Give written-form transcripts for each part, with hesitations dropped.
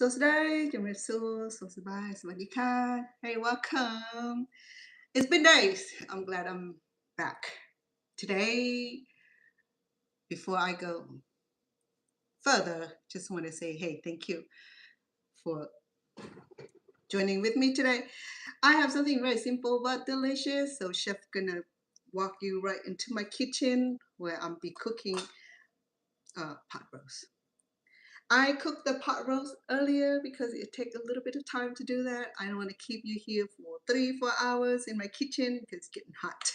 Today, Hey, welcome. It's been days. I'm glad I'm back. Today, before I go further, just want to say, hey, thank you for joining with me today. I have something very simple but delicious. So, chef gonna walk you right into my kitchen where I'll be cooking pot roast. I cooked the pot roast earlier because it takes a little bit of time to do that. I don't want to keep you here for 3-4 hours in my kitchen because it's getting hot.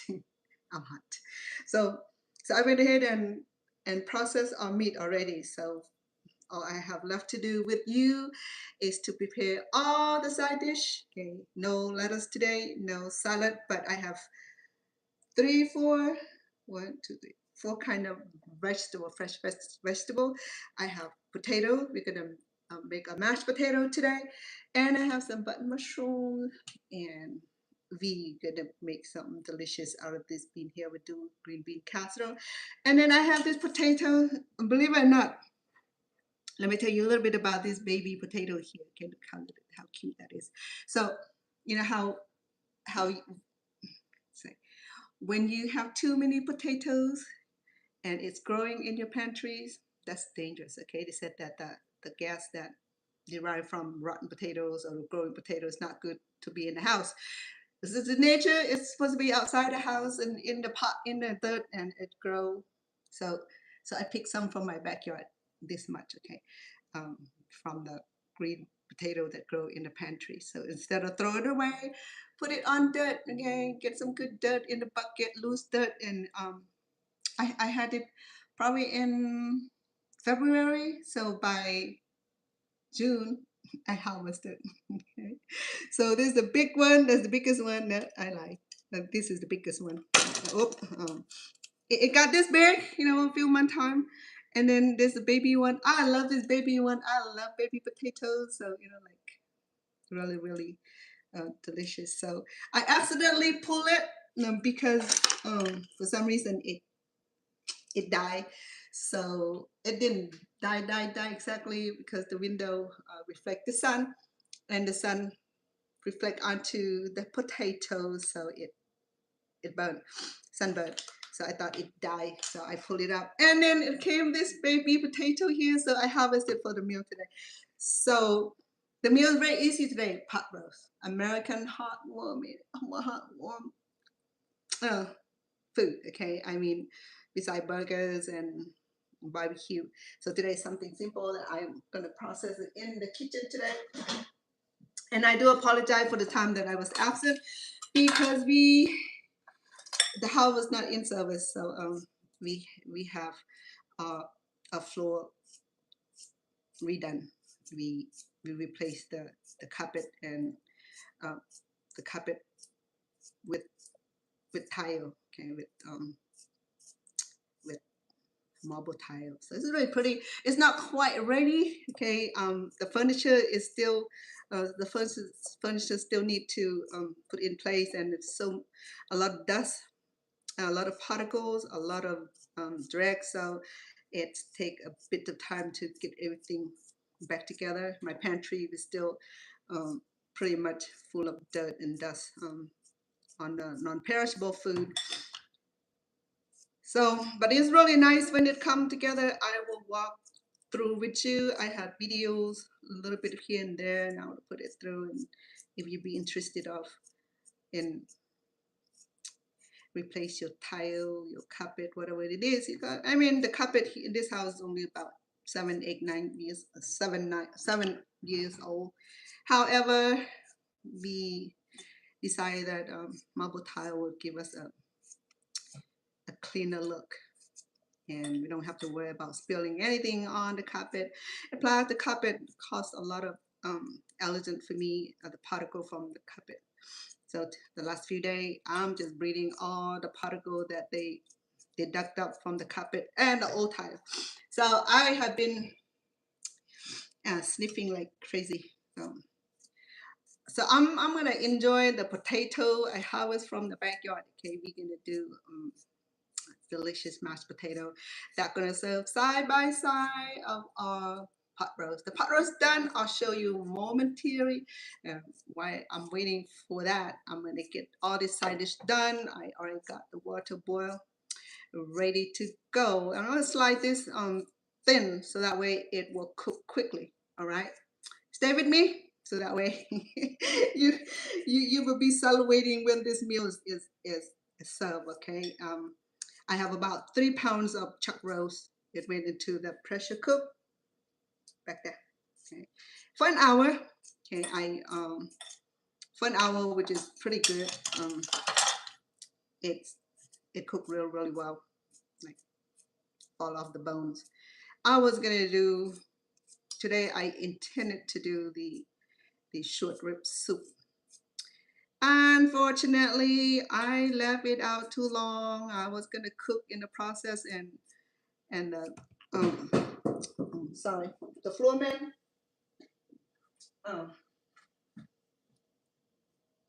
I'm hot. So I went ahead and processed our meat already. So all I have left to do with you is to prepare all the side dish. Okay, no lettuce today, no salad, but I have four kind of vegetable, fresh vegetable. I have potato. We're gonna make a mashed potato today, and I have some button mushroom, and we gonna make something delicious out of this bean here. We do green bean casserole, and then I have this potato. Believe it or not, let me tell you a little bit about this baby potato here. Okay, look how cute that is. So you know how say when you have too many potatoes and it's growing in your pantries, that's dangerous. Okay, they said that the gas that derived from rotten potatoes or growing potatoes is not good to be in the house. This is the nature. It's supposed to be outside the house and in the pot, in the dirt, and it grow. So I picked some from my backyard, this much, okay, from the green potato that grow in the pantry. So instead of throw it away, put it on dirt. Okay, get some good dirt in the bucket, loose dirt, and I had it probably in February, so by June I harvested. Okay, so this is the big one. That's the biggest one that I like. This is the biggest one. Oh, it got this big, a few months time, and then there's the baby one. I love this baby one. I love baby potatoes. So like really, really delicious. So I accidentally pull it because for some reason it died. So it didn't die exactly because the window reflect the sun, and the sun reflect onto the potatoes, so it burned, sunburned. So I thought it died, so I pulled it up, and then it came this baby potato here. So I harvested for the meal today. So the meal is very easy today: pot roast, American heartwarming, heartwarm food. Okay, I mean, beside burgers and barbecue. So today is something simple that I'm gonna process it in the kitchen today. And I do apologize for the time that I was absent because the house was not in service. So we have a floor redone. We replaced the carpet and the carpet with tile. Okay, with marble tile. So it's really pretty. It's not quite ready. Okay, the furniture is still the furniture still need to put in place, and it's so a lot of dust, a lot of particles, a lot of drag. So it take a bit of time to get everything back together. My pantry is still pretty much full of dirt and dust on the non-perishable food. So, but it's really nice when it come together. I will walk through with you. I have videos, a little bit here and there, and I will put it through. And if you be interested of in replace your tile, your carpet, whatever it is, you got. I mean, the carpet in this house is only about 7, 8, 9 years, 7 years old. However, we decided that marble tile would give us a cleaner look, and we don't have to worry about spilling anything on the carpet. And plus, the carpet costs a lot of allergen for me, the particle from the carpet. So the last few days, I'm just breathing all the particle that they deduct up from the carpet and the old tile. So I have been sniffing like crazy. So I'm gonna enjoy the potato I harvest from the backyard. Okay, we're gonna do delicious mashed potato that gonna serve side by side of our pot roast. The pot roast done. I'll show you momentarily why I'm waiting for that. I'm gonna get all this side dish done. I already got the water boil ready to go. I'm gonna slide this thin so that way it will cook quickly. All right, stay with me so that way you you will be celebrating when this meal is served. Okay. I have about 3 pounds of chuck roast. It went into the pressure cook back there. Okay, for an hour. Okay, for an hour, which is pretty good. It's it cooked really well, like all off the bones. I was gonna do today. I intended to do the short rib soup. Unfortunately, I left it out too long. I was gonna cook in the process and sorry, the floor man.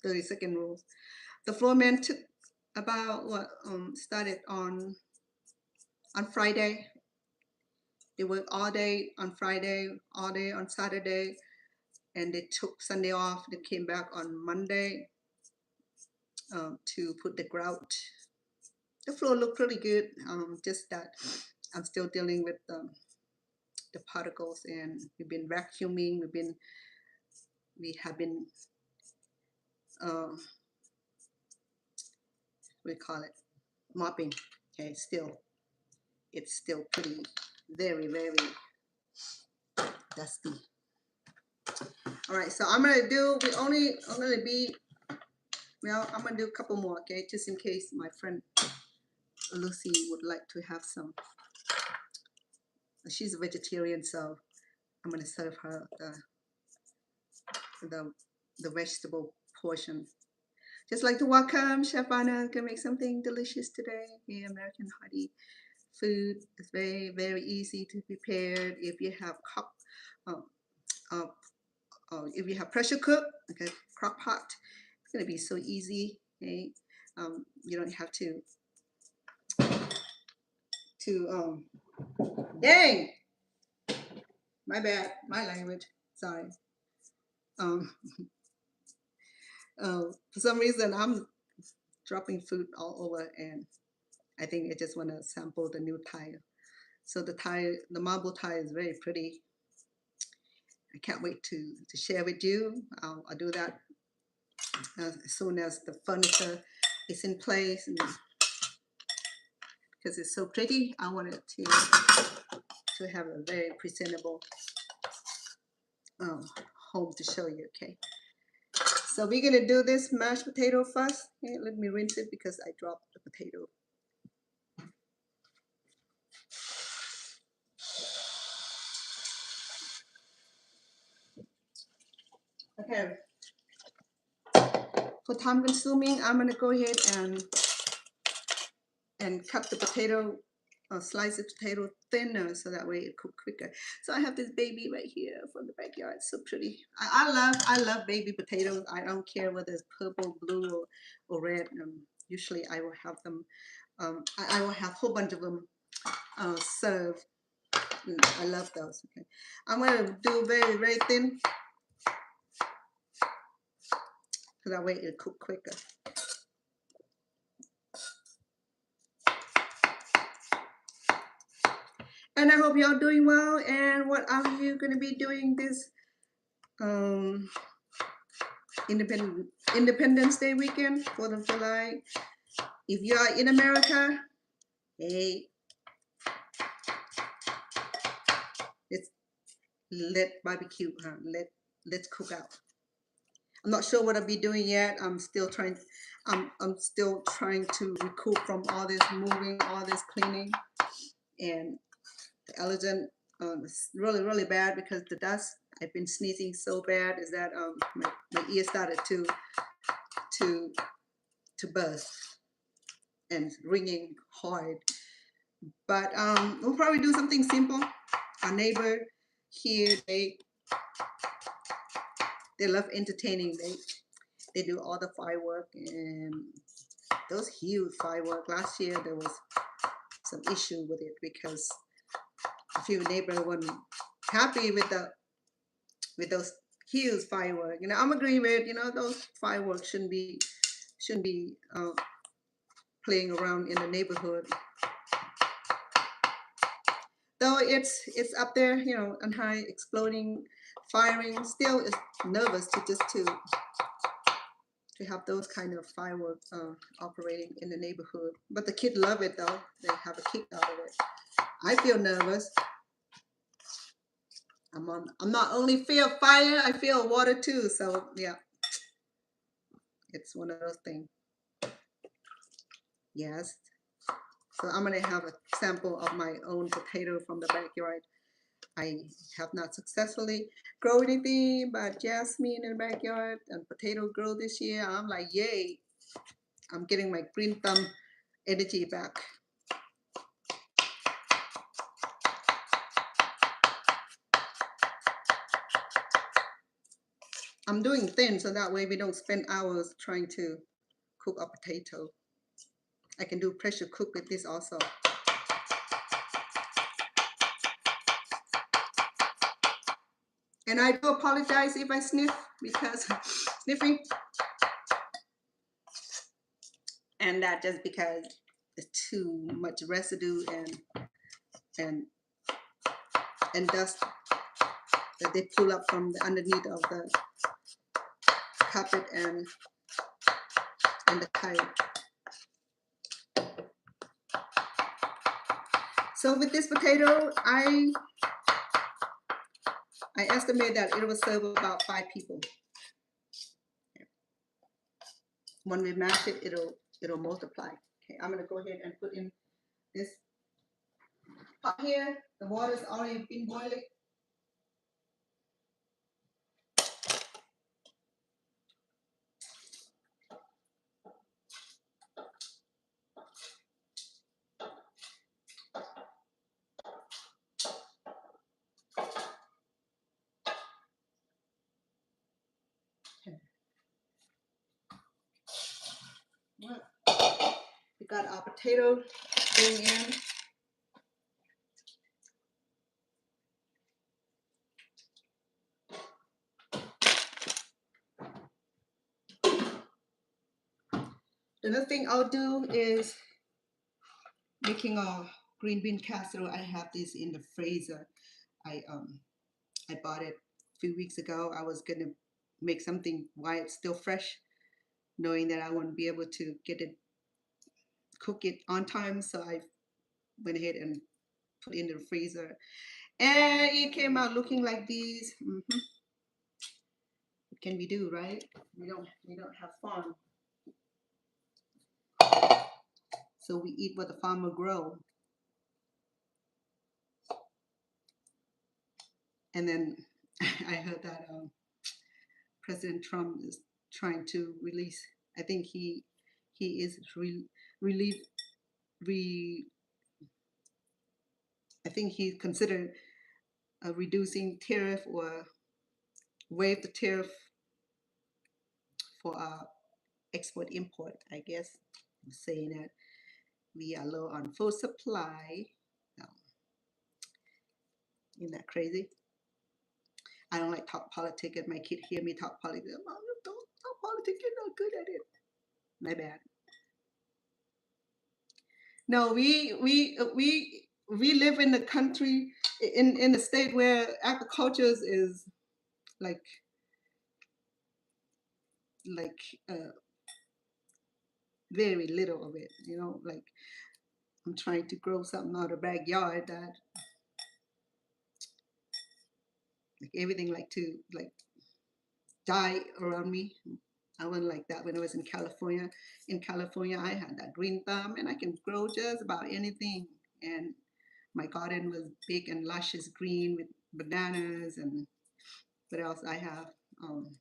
30-second rules. The floor man took about what started on Friday. They worked all day on Friday, all day on Saturday, and they took Sunday off. They came back on Monday to put the grout. The floor looked pretty good. Just that I'm still dealing with the particles, and we've been vacuuming. We have been what do you call it? Mopping. Okay, it's still pretty very dusty. All right, so I'm gonna do I'm gonna do a couple more, okay, just in case my friend Lucy would like to have some. She's a vegetarian, so I'm gonna serve her the vegetable portion. Just like to welcome Chef Vanna. Can make something delicious today. Yeah, American hearty food is very easy to prepare. If you have if you have pressure cook, okay, crock pot, it's gonna be so easy. Okay, you don't have to dang, my bad, my language. Sorry. For some reason, I'm dropping food all over, and I think I just want to sample the new tile. So the marble tile is very pretty. I can't wait to share with you. I'll do that as soon as the furniture is in place, and because it's so pretty, I want it to have a very presentable home to show you. Okay, so we're gonna do this mashed potato first. Okay, let me rinse it because I dropped the potato. Okay, for time consuming, I'm gonna go ahead and cut the potato, slice the potato thinner so that way it cooks quicker. So I have this baby right here from the backyard. It's so pretty. I love baby potatoes. I don't care whether it's purple, blue, or red. Usually I will have them. I will have a whole bunch of them served. I love those. Okay, I'm gonna do very thin so that way it'll cook quicker. And I hope y'all doing well. And what are you going to be doing this Independence Day weekend, 4th of July? If you are in America, hey, let's barbecue. Let's cook out. I'm not sure what I'll be doing yet. I'm still trying to recoup from all this moving, all this cleaning, and the allergen is really bad because the dust. I've been sneezing so bad is that my ear started to buzz and ringing hard. But we'll probably do something simple. Our neighbor here, they love entertaining. They do all the firework, and those huge firework. Last year there was some issue with it because a few neighbors happy with those huge fireworks. You know, I'm agree with, you know, those fireworks shouldn't be playing around in the neighborhood. Though it's up there, you know, on high, exploding, firing. Still, is nervous to have those kind of fireworks operating in the neighborhood. But the kids love it though; they have a kick out of it. I feel nervous. I'm not only feel fire, I feel water too. So yeah, it's one of those things. Yes. So I'm gonna have a sample of my own potato from the backyard. I have not successfully grown anything but jasmine in the backyard and potato grow this year. I'm like, yay! I'm getting my green thumb energy back. I'm doing thin so that way we don't spend hours trying to cook a potato. I can do pressure cook with this also. And I do apologize if I sniff because sniffing. And that just because it's too much residue and and dust that they pull up from the underneath of the carpet and the tile. So with this potato, I estimate that it will serve about 5 people. When we mash it, it'll multiply. Okay, I'm gonna go ahead and put in this pot here. The water's already been boiling. We got our potato going in. Another thing I'll do is making a green bean casserole. I have this in the freezer. I bought it a few weeks ago. I was gonna make something while it's still fresh, knowing that I wouldn't be able to cook it on time. So I went ahead and put it in the freezer, and it came out looking like this. What can we do, right? We don't have fun, so we eat what the farmer grow. And then I heard that President Trump is trying to release. I think he is relief re. I think he considered reducing tariff or waive the tariff for export import. I guess saying that we are low on food supply. No. Isn't that crazy? I don't like talk politics, and my kid hear me talk politics. Mom, don't talk politics. You're not good at it. My bad. No, we live in the country in a state where agriculture is like like very little of it. You know, like I'm trying to grow something out of the backyard that like everything like to like die around me. I wasn't like that when I was in California. In California, I had that green thumb and I can grow just about anything. And my garden was big and luscious green with bananas and what else I have? Um,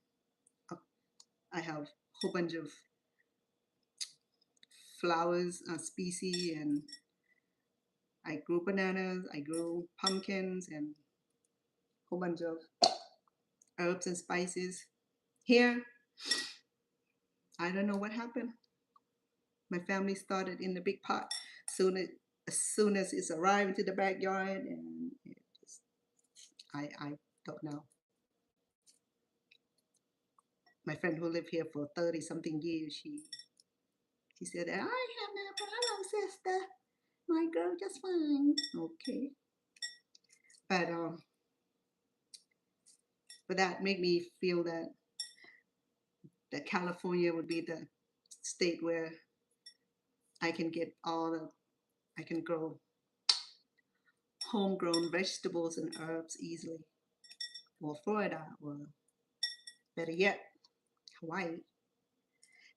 I have a whole bunch of flowers species and I grew bananas, I grew pumpkins and a whole bunch of herbs and spices. Here, I don't know what happened. My family started in the big pot. As soon as it's arrived into the backyard, and I don't know. My friend who lived here for 30 something years, she said, I have no problem, sister. My girl just fine. Okay. But that made me feel that California would be the state where I can I can grow homegrown vegetables and herbs easily. Or Florida, or better yet, Hawaii.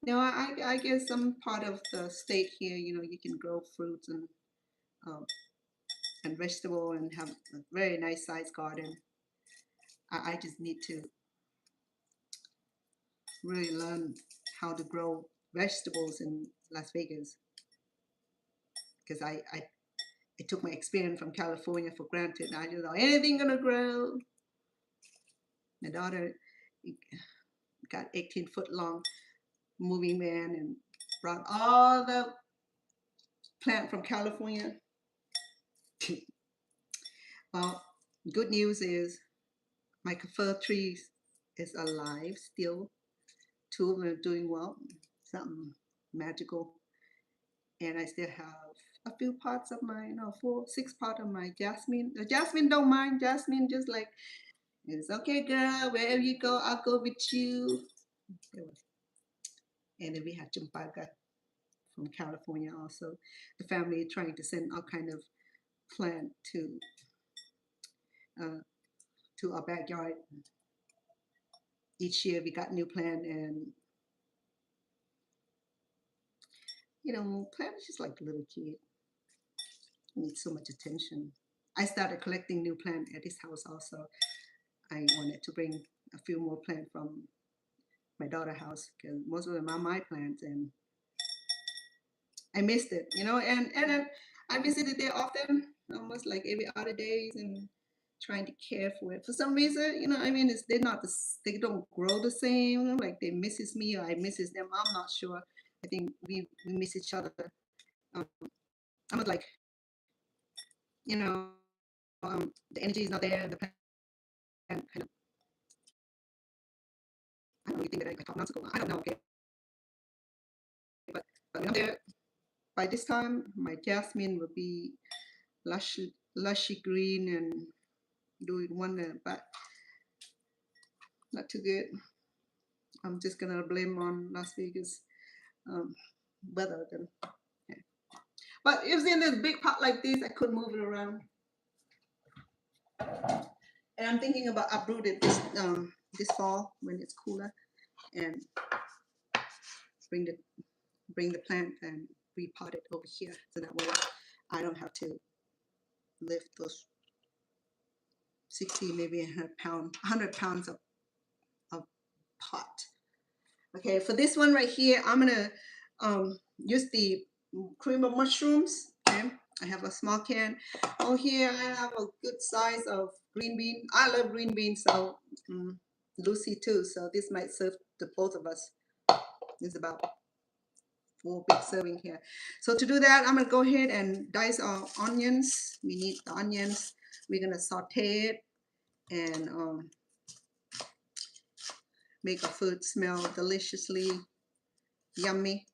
Now, I guess some part of the state here, you can grow fruits um, and vegetable and have a very nice sized garden. I just need to really learn how to grow vegetables in Las Vegas because I took my experience from California for granted. I just thought anything gonna grow. My daughter got 18-foot long moving van and brought all the plant from California. Well, good news is my kaffir tree is alive still. 2 of them are doing well, something magical. And I still have a few parts of my, no, 6 parts of my jasmine. Jasmine don't mind. Jasmine just like, it's okay, girl. Wherever you go, I'll go with you. And then we had Champaga from California also. The family trying to send all kind of plant to our backyard. Each year we got new plant, and plant is just like a little kid. It needs so much attention. I started collecting new plant at this house also. I wanted to bring a few more plants from my daughter's house because most of them are my plants, and I missed it, and then I visited there often, almost like every other days, and trying to care for it. For some reason, they don't grow the same. Like they misses me or I misses them. I'm not sure. I think we miss each other. I'm like, the energy is not there. The plant kind of, I don't really think that I talked months ago. I don't know. Okay, but when I'm there, by this time, my jasmine will be lushy green and doing wonder, but not too good. I'm just gonna blame on Las Vegas weather then. Yeah. But if it's in this big pot like this, I could move it around. And I'm thinking about uproot it this fall when it's cooler, and bring the plant and repot it over here, so that way I don't have to lift those 60, maybe 100 pounds of pot. Okay, for this one right here, I'm gonna use the cream of mushrooms. Okay, I have a small can. Oh, here I have a good size of green bean. I love green beans, so Lucy too. So this might serve the both of us. There's about 4 big serving here. So to do that, I'm gonna go ahead and dice our onions. We need the onions. We're gonna saute it and make our food smell deliciously yummy.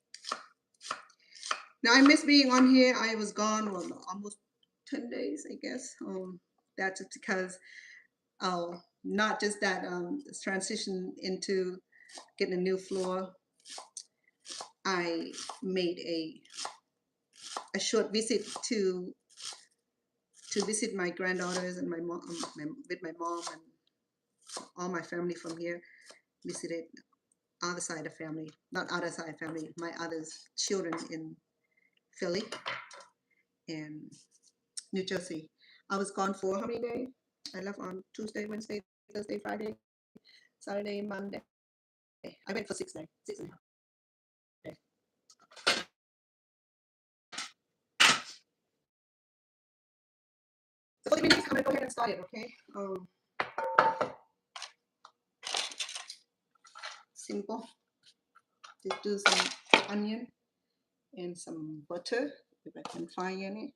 Now I miss being on here. I was gone almost 10 days, I guess. That's because not just that transition into getting a new floor. I made a short visit to visit my granddaughters and my mom with my mom and all my family from here. Visited other side of family, not other side family, my other children in Philly and New Jersey. I was gone for how many days? I left on Tuesday, Wednesday, Thursday, Friday, Saturday, Monday. I went for 6 days, 6.5 days. So for the minutes, I'm gonna go ahead and start it, okay? Simple. Just do some onion and some butter, if I can find any.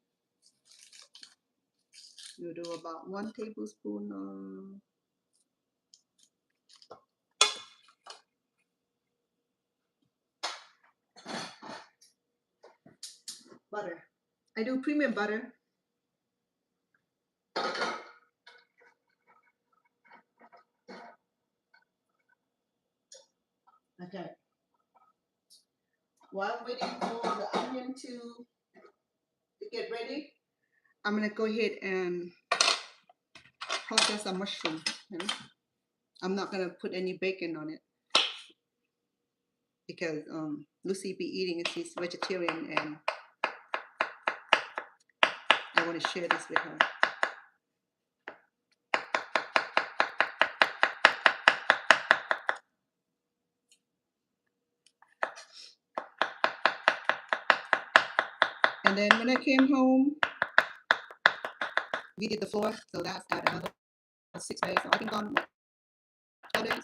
You do about 1 tablespoon of butter. I do premium butter. Okay. While I'm waiting for the onion to get ready, I'm gonna go ahead and process a mushroom. You know? I'm not gonna put any bacon on it because Lucy be eating it. She's vegetarian, and I want to share this with her. And then when I came home, we did the floor, so that's at another 6 days. So I've been gone 12 days.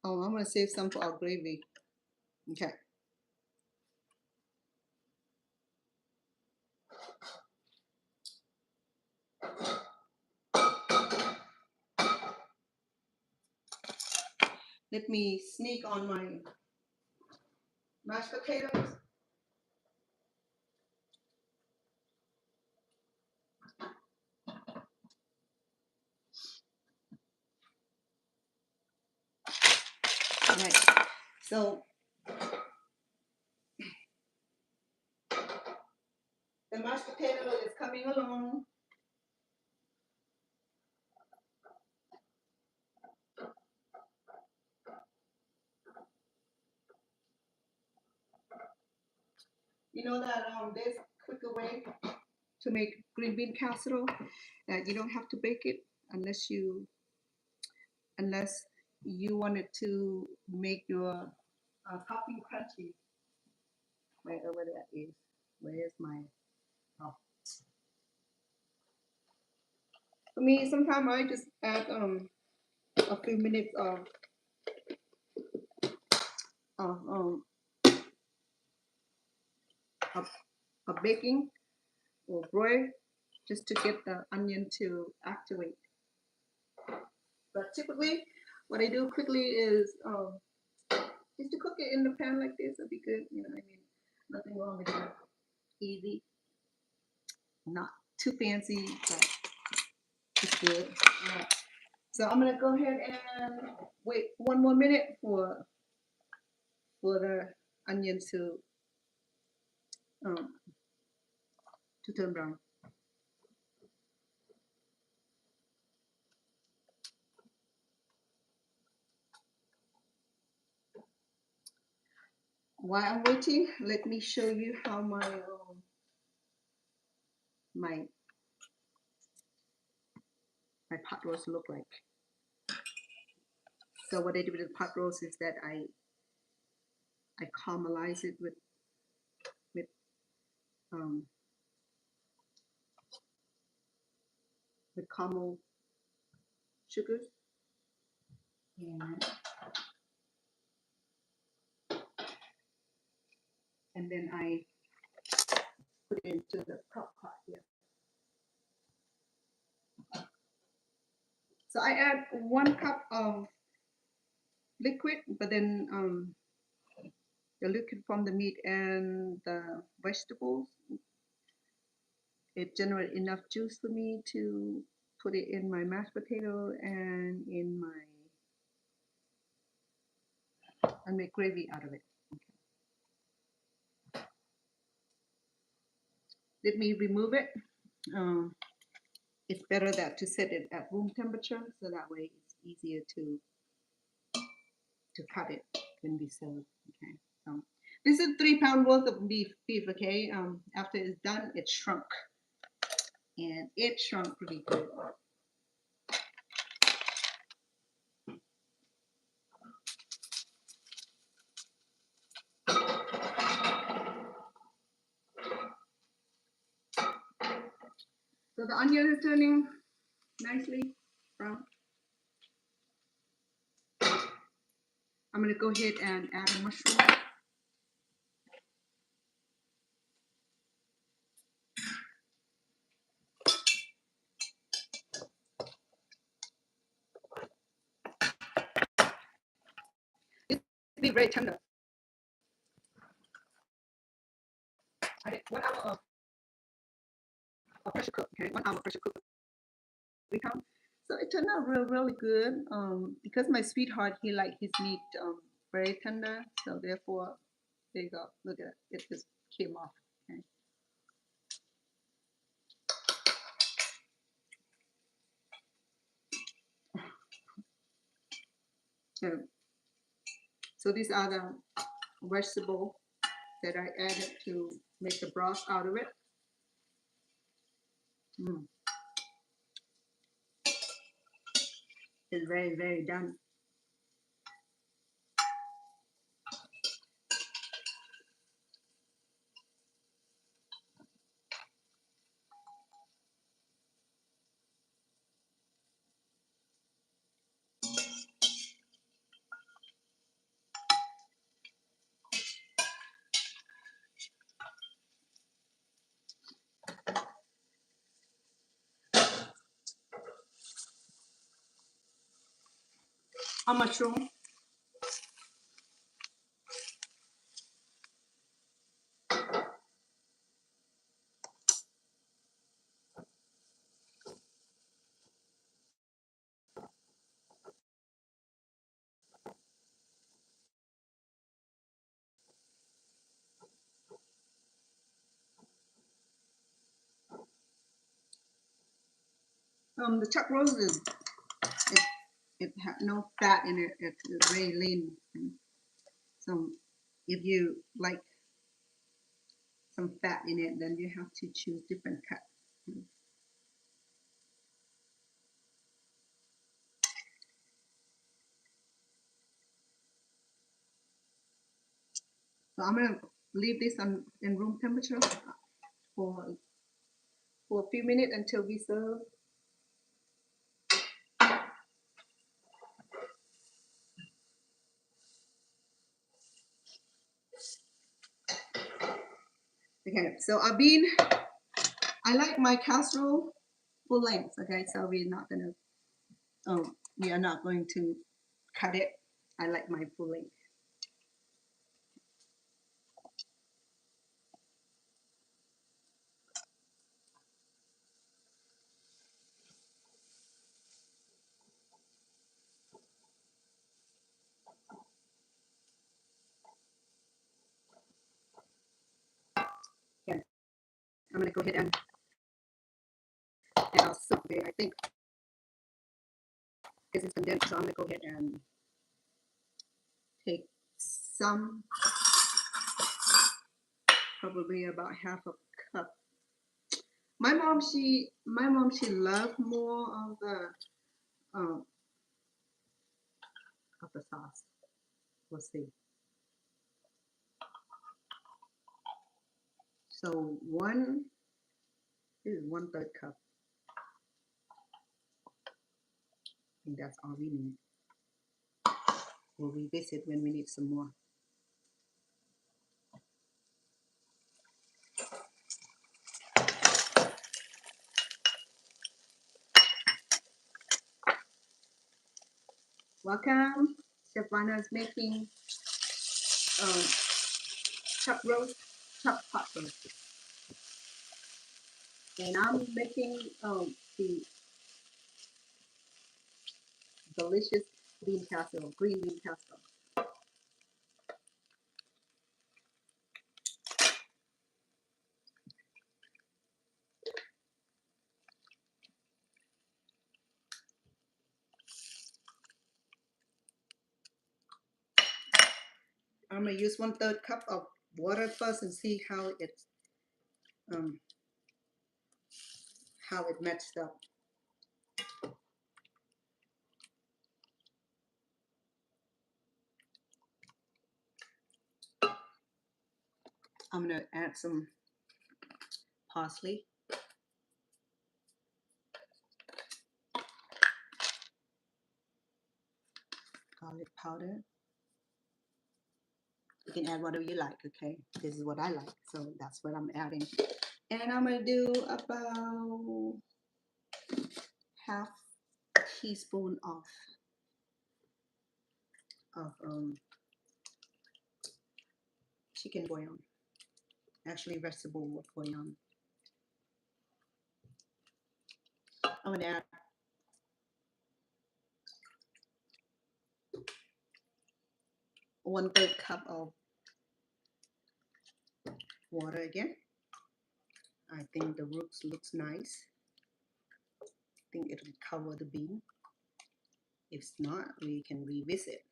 Oh, I'm gonna save some for our gravy. Okay. Let me sneak on my mashed potatoes. All right. So the mashed potato is coming along. You know that there's a quicker way to make green bean casserole that you don't have to bake it unless you wanted to make your topping crunchy. Wait, over that is. Where's my? Oh. For me, sometimes I just add a few minutes of of, of baking or broil just to get the onion to activate. But typically, what I do quickly is just to cook it in the pan like this. It'll be good. You know, I mean, nothing wrong with that. Easy, not too fancy, but it's good. So I'm gonna go ahead and wait 1 more minute for the onions to turn brown. While I'm waiting, let me show you how my my pot roast look like. So what I do with the pot roast is that I caramelize it with um, caramel sugars, and then I put it into the crock pot here. So I add 1 cup of liquid, but then the liquid from the meat and the vegetables, it generates enough juice for me to put it in my mashed potato and in my and make gravy out of it. Okay. Let me remove it. It's better that to set it at room temperature, so that way it's easier to cut it when we serve. Okay, so this is 3 pound worth of beef. Okay, after it's done, it shrunk, and it shrunk pretty good. So the onion is turning nicely brown. I'm going to go ahead and add a mushroom. It's be very tender. I did 1 hour of pressure cook. Okay, 1 hour pressure cook. So it turned out really good. Because my sweetheart, he like his meat very tender. So therefore, there you go. Look at it. It just came off. Okay. So these are the vegetables that I added to make the broth out of it. It's very done. A mushroom. The chuck roast is it has no fat in it. It's very lean. So if you like some fat in it, then you have to choose different cut. So I'm gonna leave this in room temperature for a few minutes until we serve. Okay, so I like my casserole full length. Okay, so we are not going to cut it. I like my full length. Okay, I'm gonna go ahead and I'll soak it. I think because it's condensed, so I'm gonna go ahead and take some, probably about half a cup. My mom, she loved more of the sauce. We'll see. So this is 1/3 cup. I think that's all we need. We'll revisit when we need some more. Welcome. Chef Vanna is making chuck roast, chuck pot roast. And I'm making the delicious bean casserole, green bean casserole. I'm gonna use 1/3 cup of water first and see how it matched up. I'm gonna add some parsley, garlic powder, You can add whatever you like, okay? This is what I like, so that's what I'm adding. And I'm gonna do about half teaspoon of chicken bouillon, actually vegetable bouillon. I'm gonna add one-third cup of water again. I think the roots looks nice. I think it'll cover the bean. If not, we can revisit.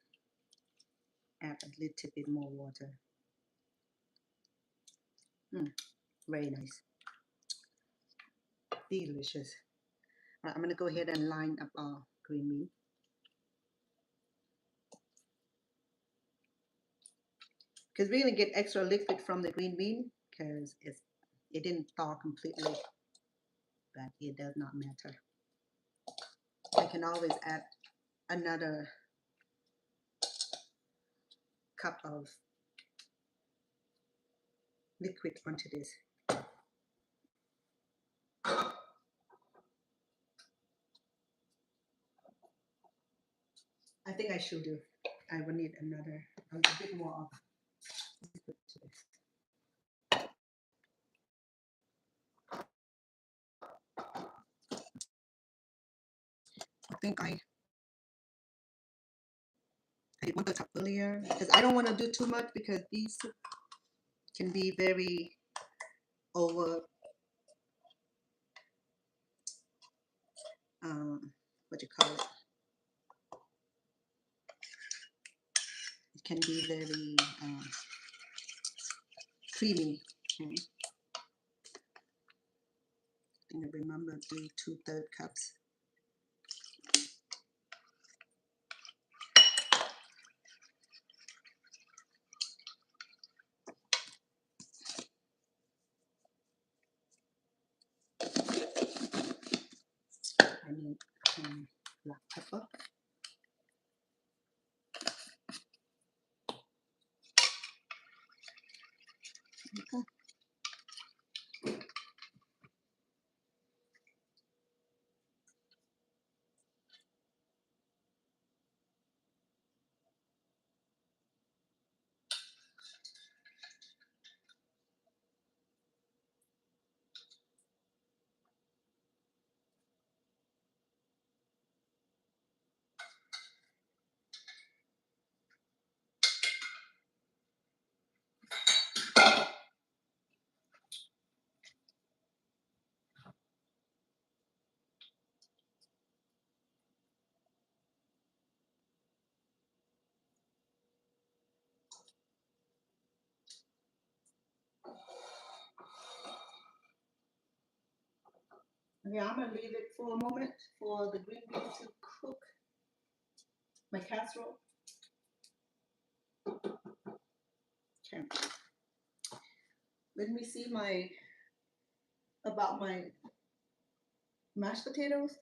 Add a little bit more water. Very nice. Delicious. All right, I'm gonna go ahead and line up our green bean. Because we're gonna get extra liquid from the green bean because it didn't thaw completely, but it does not matter. I can always add another cup of liquid onto this. I think I should do. I will need a bit more of liquid to this. I think I did 1 cup earlier because I don't want to do too much because these can be very over what you call it. It can be very creamy. Okay. I think I remember do 2/3 cups. I need black pepper. Okay. Okay, I'm gonna leave it for a moment for the green bean to cook my casserole. Okay. Let me see my mashed potatoes.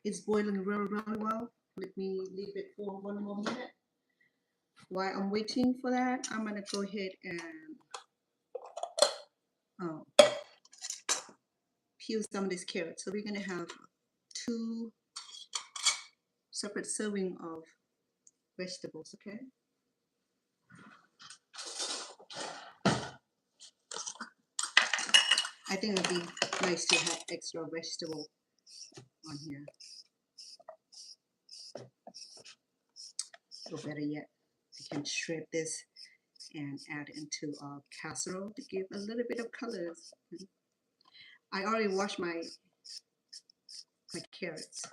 It's boiling really, really well. Let me leave it for 1 more minute. While I'm waiting for that, I'm gonna go ahead and peel some of this carrot. So we're gonna have 2 separate serving of vegetables, okay? I think it'd be nice to have extra vegetable on here. Or better yet, we can shred this and add it into our casserole to give a little bit of colors. I already washed my carrots.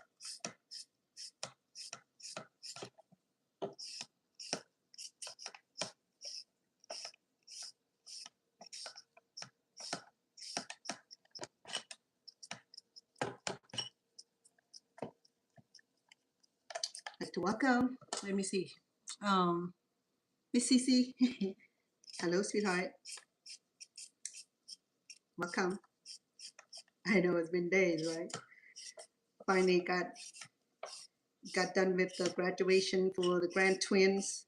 Like to welcome. Let me see. Miss Cece. Hello, sweetheart. Welcome. I know it's been days, right? Finally got done with the graduation for the grand twins.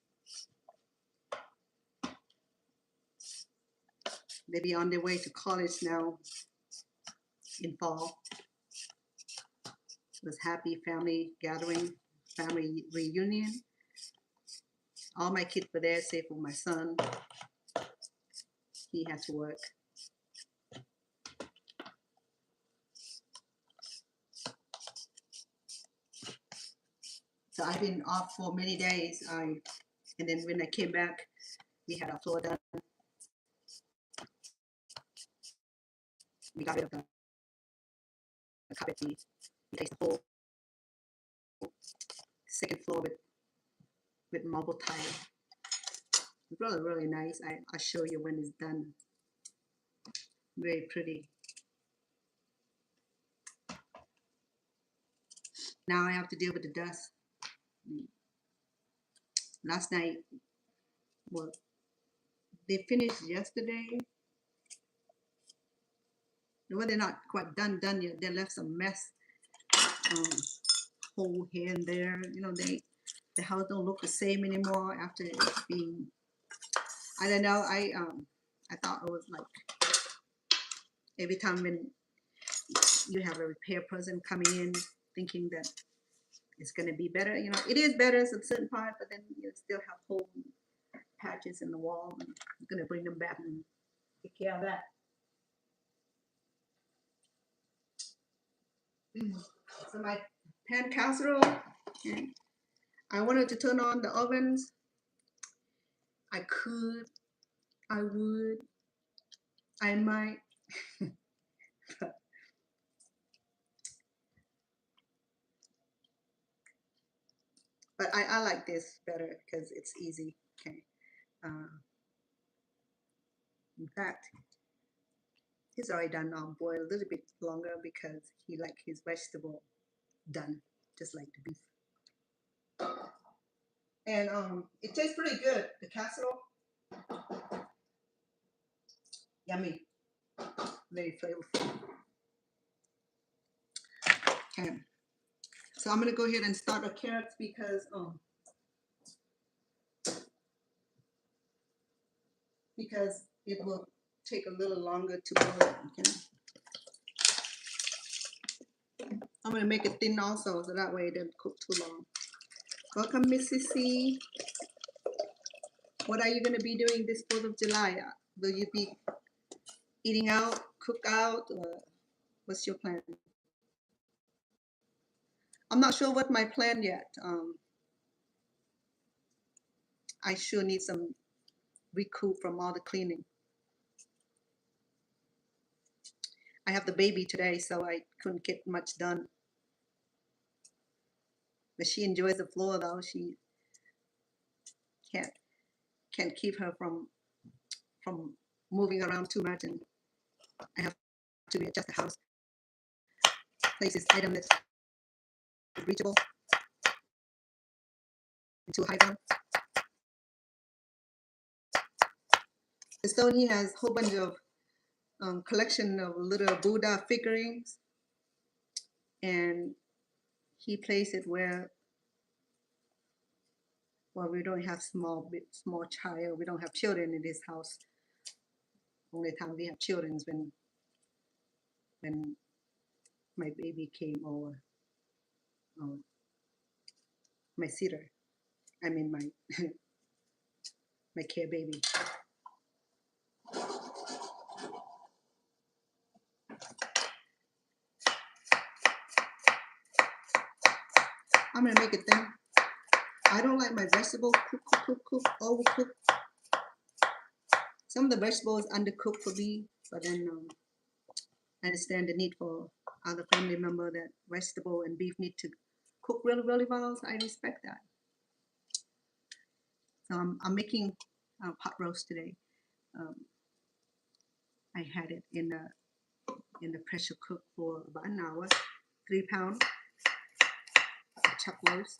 They'll be on their way to college now in fall. It was happy family gathering, family reunion. All my kids were there, save for my son. He had to work. So I've been off for many days. And then when I came back, we had our floor done. We got rid of the carpet. We replaced the whole second floor with marble tile. It's really, really nice. I'll show you when it's done. Very pretty. Now I have to deal with the dust. Last night, well, they finished yesterday. Well, they're not quite done yet. They left some mess, hole here and there. You know, the house don't look the same anymore after it's being. I don't know. I thought it was like every time when you have a repair person coming in, thinking that it's gonna be better. You know, it is better at a certain part, but then you still have hole patches in the wall. And I'm gonna bring them back and take care of that. So my pan casserole, and I wanted to turn on the ovens. I could, I would, I might, but I like this better because it's easy. Okay. In fact, he's already done boil a little bit longer because he like his vegetable done, just like the beef. And it tastes pretty good. The casserole, yummy, very flavorful. Okay, so I'm gonna go ahead and start the carrots because it will take a little longer to boil. Okay, I'm gonna make it thin also, so that way it doesn't cook too long. Welcome, Mrs. C. What are you gonna be doing this 4th of July? Will you be eating out, cook out, or what's your plan? I'm not sure what my plan yet. I sure need some recoup from all the cleaning. I have the baby today, so I couldn't get much done. But she enjoys the floor though. She can't keep her from moving around too much, and I have to readjust the house, place this item that's reachable into a high ground. The stone here has a whole bunch of collection of little Buddha figurines, and he placed it where, well, we don't have small child. We don't have children in this house. Only time we have children is when my baby came over, my sitter. I mean my my care baby. I'm gonna make it thin. I don't like my vegetable cook, overcooked. Some of the vegetables undercooked for me, but then I understand the need for other family member that vegetable and beef need to cook really, really well. So I respect that. So I'm making pot roast today. I had it in the pressure cook for about an hour. 3 pound chuck roast.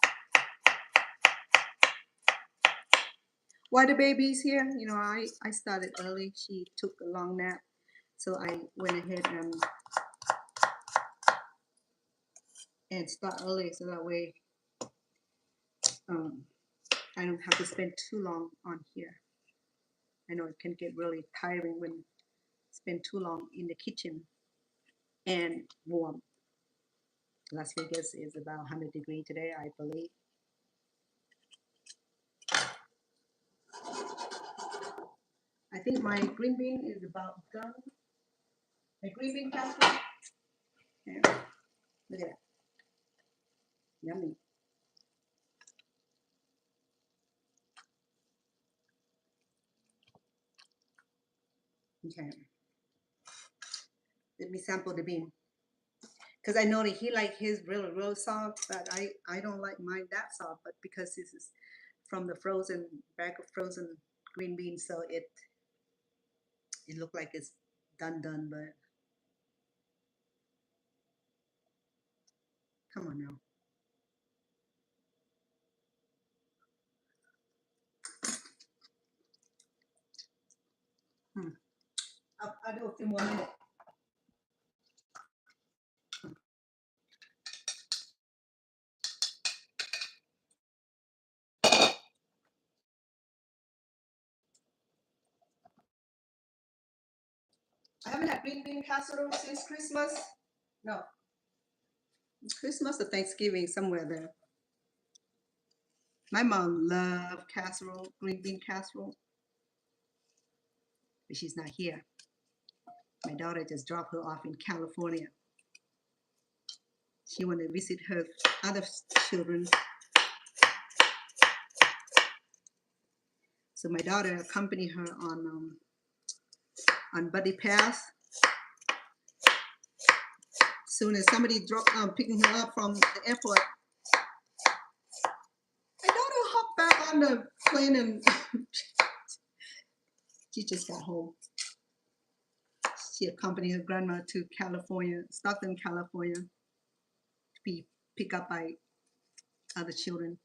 while the baby's here, you know, I started early. She took a long nap, so I went ahead and start early, so that way um, I don't have to spend too long on here. I know it can get really tiring when spend too long in the kitchen and warm. Las Vegas is about 100 degrees today, I believe. I think my green bean is about done. My green bean casserole. Yeah, look at that. Yummy. Okay. Let me sample the bean. Because I know that he like his real soft, but I don't like mine that soft. But because this is from the frozen bag of frozen green beans, so it looked like it's done. But come on now. I'll do a few more minutes. I haven't had green bean casserole since Christmas. No, Christmas or Thanksgiving, somewhere there. My mom loved casserole, green bean casserole, but she's not here. My daughter just dropped her off in California. She wanted to visit her other children. So my daughter accompanied her on Buddy Pass. Soon as somebody picking her up from the airport, my daughter hopped back on the plane and she just got home. She accompanied her grandma to California, Stockton, California, to be picked up by other children.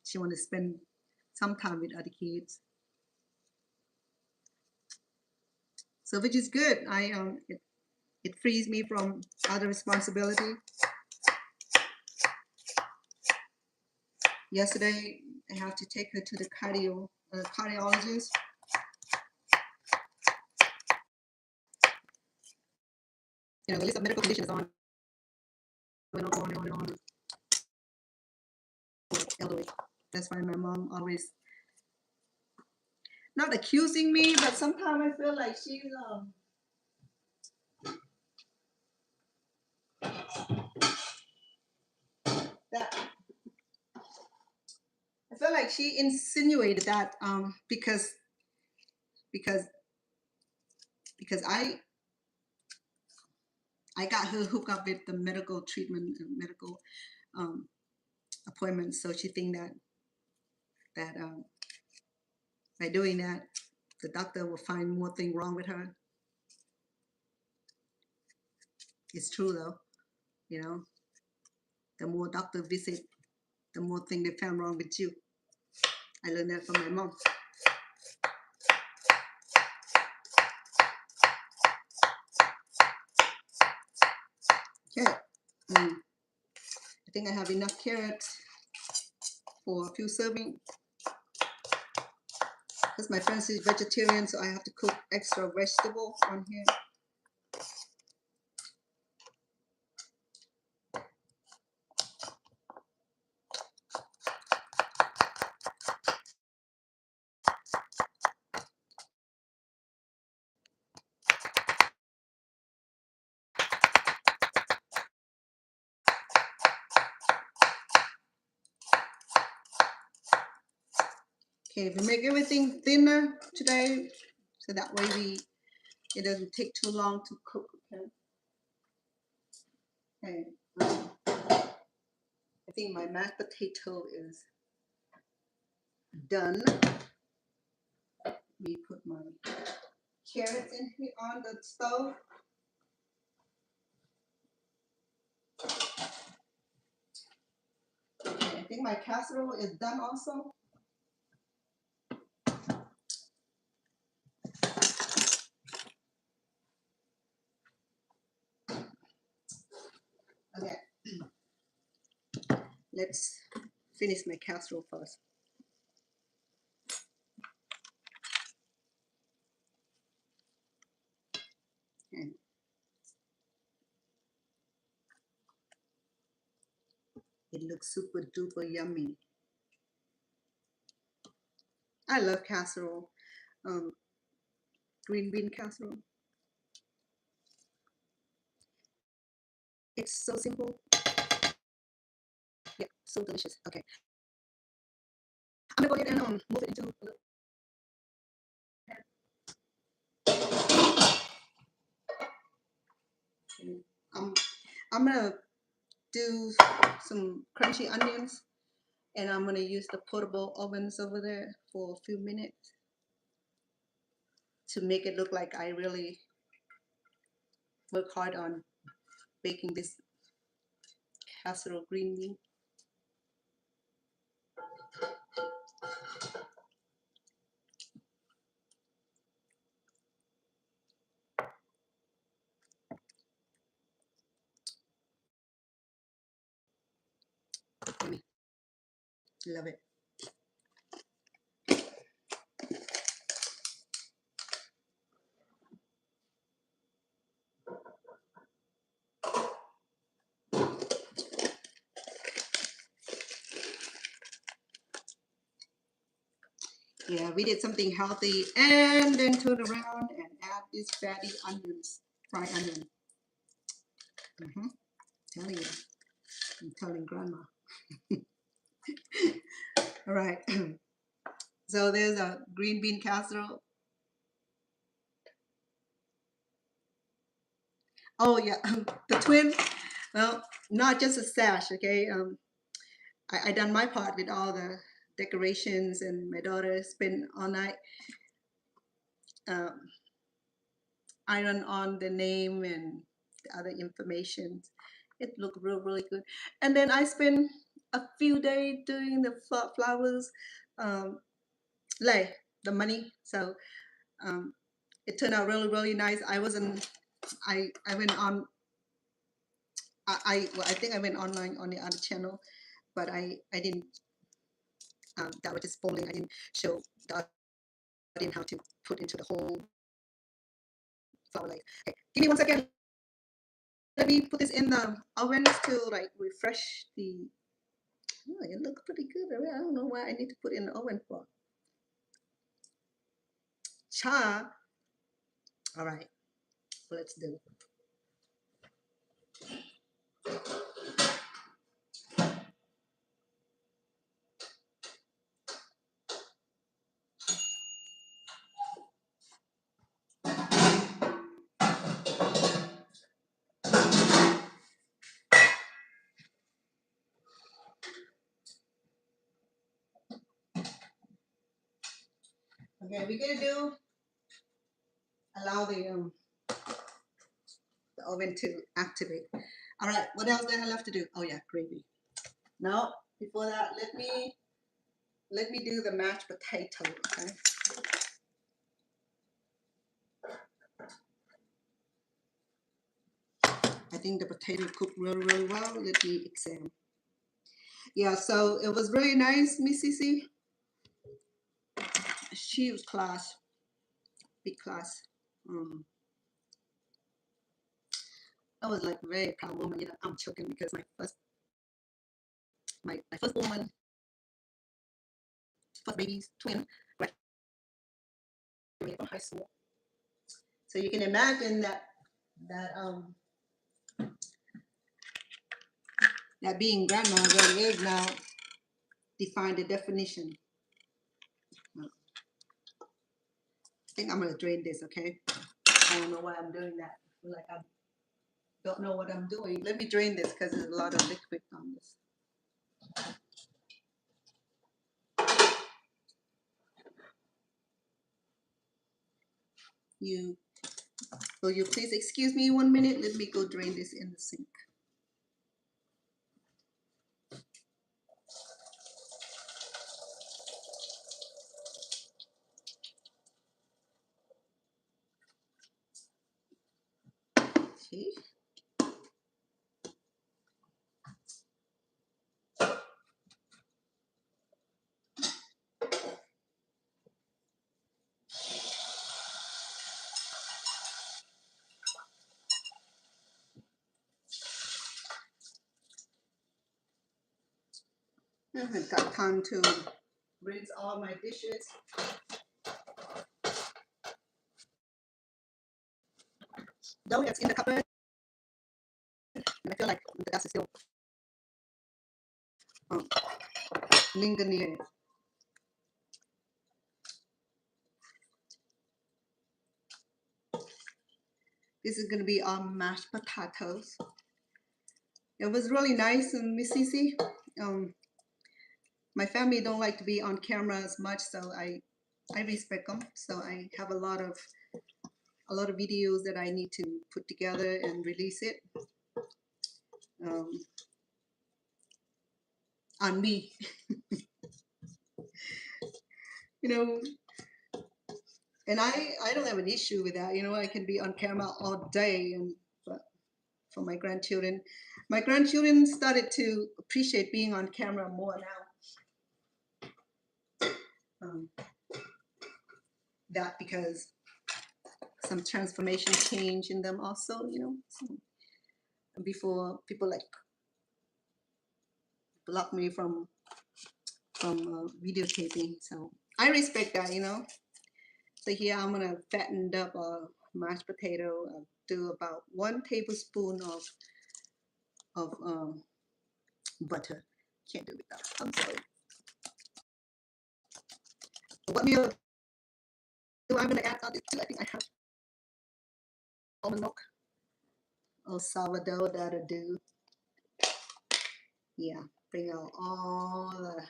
She wanted to spend some time with other kids. So which is good. It frees me from other responsibility. Yesterday, I have to take her to the cardiologist. You know, the list of medical conditions on elderly. That's why my mom always not accusing me, but sometimes I feel like she's that I feel like she insinuated that because because I got her hooked up with the medical treatment, medical um, appointments. So she think that by doing that, the doctor will find more thing wrong with her. It's true though, you know. The more doctor visit, the more thing they found wrong with you. I learned that from my mom. Okay, I think I have enough carrots for a few servings. Because my friend is vegetarian, so I have to cook extra vegetable on here. Okay, we make everything thinner today, so that way it doesn't take too long to cook. Okay. I think my mashed potato is done. Let me put my carrots in here on the stove. Okay, I think my casserole is done also. let's finish my casserole first. And it looks super duper yummy. I love casserole, green bean casserole. It's so simple. Yeah, so delicious. Okay, I'm gonna go ahead and move it into a little. I'm gonna do some crunchy onions, and I'm gonna use the portable ovens over there for a few minutes to make it look like I really work hard on baking this casserole green bean. Yummy. Love it. Yeah, we did something healthy and then turn around and add these fatty onions, fried onion. Telling you, I'm telling grandma. All right. So there's a green bean casserole. Oh yeah, the twin. Well, not just a sash, okay. I done my part with all the decorations, and my daughter spent all night um, iron on the name and the other information. It looked really good. And then I spent a few days doing the flowers, lay the money. So it turned out really nice. I wasn't. I went on. Well, I think I went online on the other channel, but I didn't. That was just folding. I didn't show the audience how to put into the whole flower lay. Okay, give me 1 second. Let me put this in the oven to like refresh the. Oh, it looks pretty good. I don't know why I need to put it in the oven for. Cha. All right, let's do it. Okay, we're gonna do allow the oven to activate. All right, what else do I have to do? Oh yeah, gravy. Now, before that, let me do the mashed potato. Okay. I think the potato cooked really well. Let me examine. Yeah, so it was very nice, Miss Cece. She was class, big class. I was like very proud woman. You know, I'm choking because my first woman, first baby's twin, graduated from high school. So you can imagine that that being grandma where it is now define the definition. I think I'm gonna drain this, okay? I don't know why I'm doing that. I feel like I don't know what I'm doing. Let me drain this because there's a lot of liquid on this. Will you please excuse me 1 minute? Let me go drain this in the sink. Okay. I haven't got time to rinse all my dishes. Though it's in the cupboard, and I feel like the dust is still um, lingering. This is gonna be our mashed potatoes. It was really nice and Miss Cece. My family don't like to be on camera as much, so I respect them. So I have a lot of videos that I need to put together and release it on me. You know, and I don't have an issue with that. You know, I can be on camera all day, and but for my grandchildren started to appreciate being on camera more now. That because some transformation change in them also, you know. So before people like block me from videotaping, so I respect that, you know. So here I'm gonna fatten up a mashed potato. I'll do about 1 tablespoon of butter. Can't do it without. I'm sorry. What meal do I'm gonna add on this too? I think I have almond milk or sourdough. That'll do. Yeah, bring out all the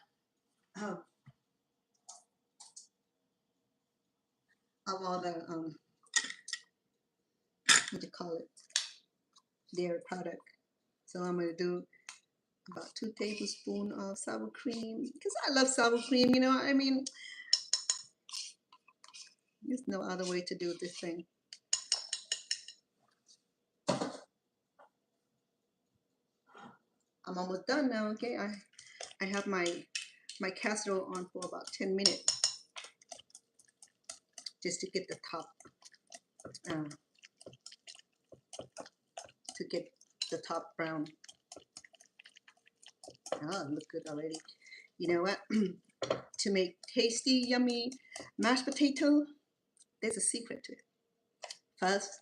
what do you call it, dairy product. So I'm gonna do about 2 tablespoons of sour cream because I love sour cream. You know, I mean, there's no other way to do this thing. I'm almost done now. Okay, I have my casserole on for about 10 minutes just to get the top brown. Oh, look good already. You know what? To make tasty, yummy mashed potato, there's a secret to it. First,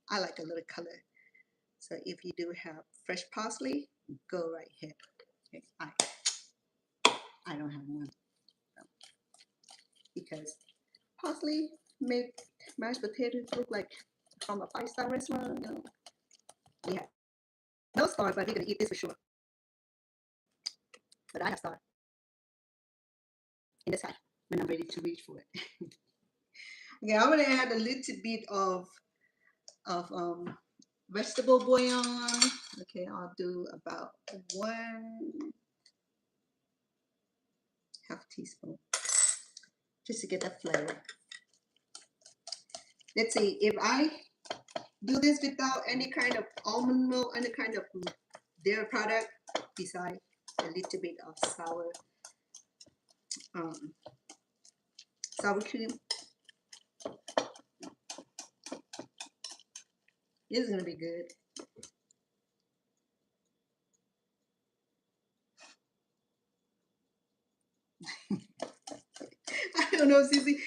I like a little color. So if you do have fresh parsley, go right ahead. Okay, I don't have one because parsley make mashed potatoes look like from a 5-star restaurant. You know, we have no star, but we're gonna eat this for sure. But I have star in the side when I'm ready to reach for it. Okay, I'm gonna add a little bit of vegetable bouillon. Okay, I'll do about 1/2 teaspoon just to get that flavor. Let's see, if I do this without any kind of almond milk, any kind of dairy product, besides a little bit of sour cream, this is gonna be good. I don't know, Cici.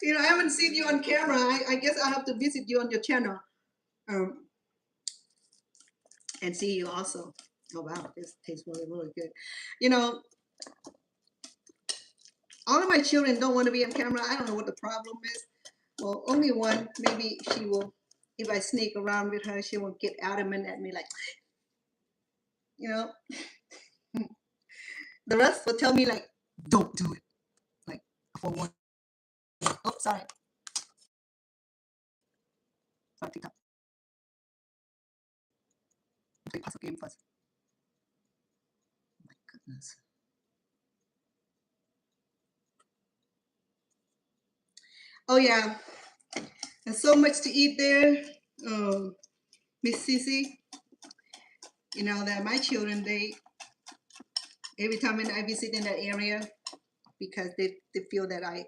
You know, I haven't seen you on camera. I guess I have to visit you on your channel and see you also. Oh wow, this tastes really, really good. You know, all of my children don't want to be on camera. I don't know what the problem is. Well, only one. Maybe she will. If I sneak around with her, she will get adamant at me, like, you know. The rest will tell me like, don't do it. Like for one. Oh, sorry. Sorry, TikTok. Play puzzle game first. My goodness. Oh yeah, there's so much to eat there, Miss Cece. You know that my children, they every time I visit in that area, because they feel that I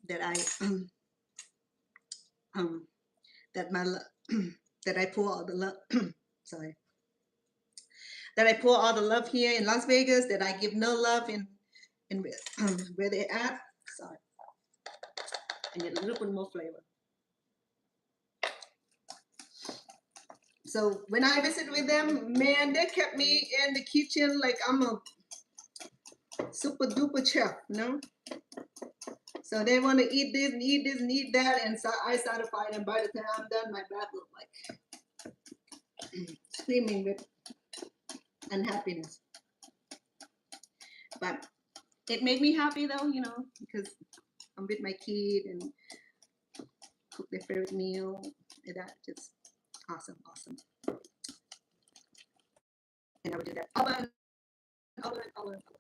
that my that I pour all the love. Sorry, that I pour all the love here in Las Vegas, that I give no love in where they're at. Sorry. I need a little bit more flavor. So when I visit with them, man, they kept me in the kitchen like I'm a super duper chef, you know? So they want to eat this and eat this and eat that, and so I satisfy them. By the time I'm done, my back look like screaming with unhappiness. But it made me happy though, you know, because I'm with my kid and cook their favorite meal. And that just awesome, awesome. And I would do that over and over and over and over.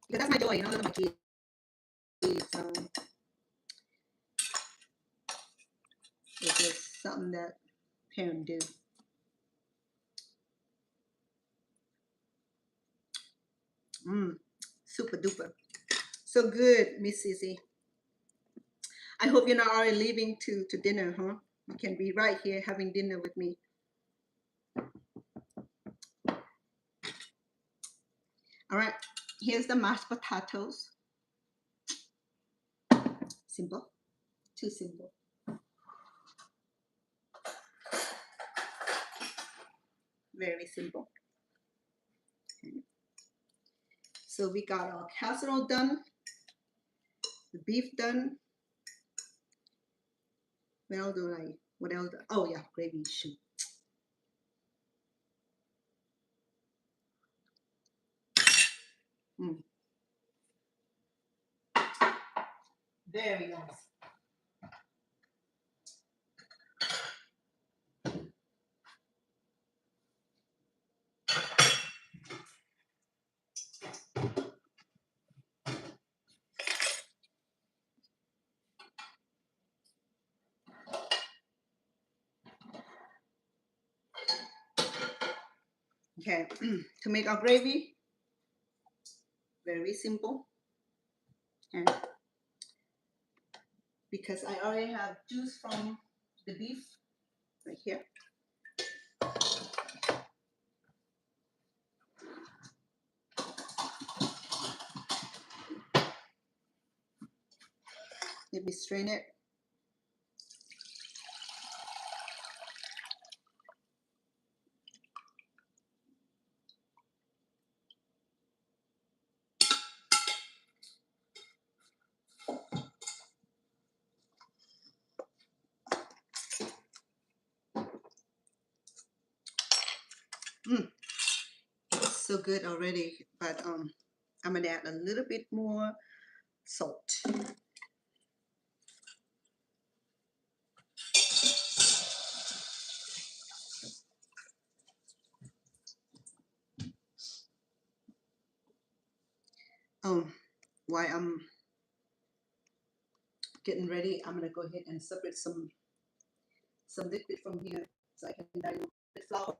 Because that's my joy, you know, those are my kids. So it's just something that parents do. Super duper. So good, Miss Sissy. I hope you're not already leaving to dinner, huh? You can be right here having dinner with me. All right, here's the mashed potatoes. Simple, too simple. Very simple. Okay. So we got our casserole done, the beef done. What else? Oh yeah, gravy, shoot. Very nice. Okay, to make our gravy, very simple. And because I already have juice from the beef right here. Let me strain it. So good already, but I'm gonna add a little bit more salt. While I'm getting ready, I'm gonna go ahead and separate some liquid from here so I can dilute the flour.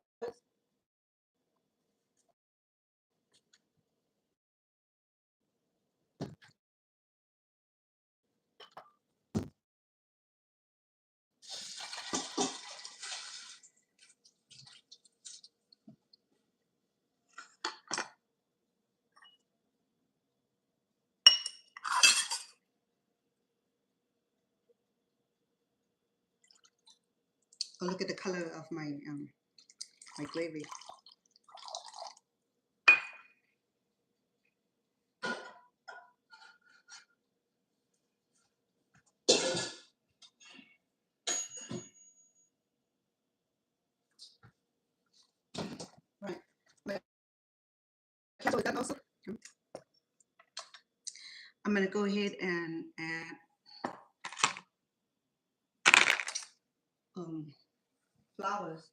Oh, look at the color of my my gravy. Right. My ketchup is done also. I'm gonna go ahead and add flowers.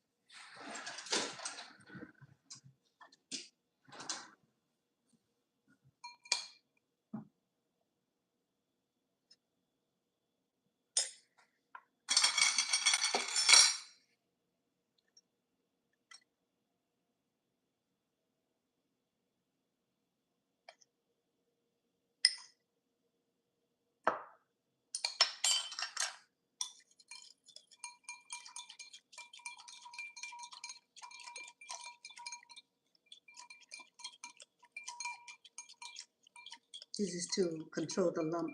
This is to control the lump.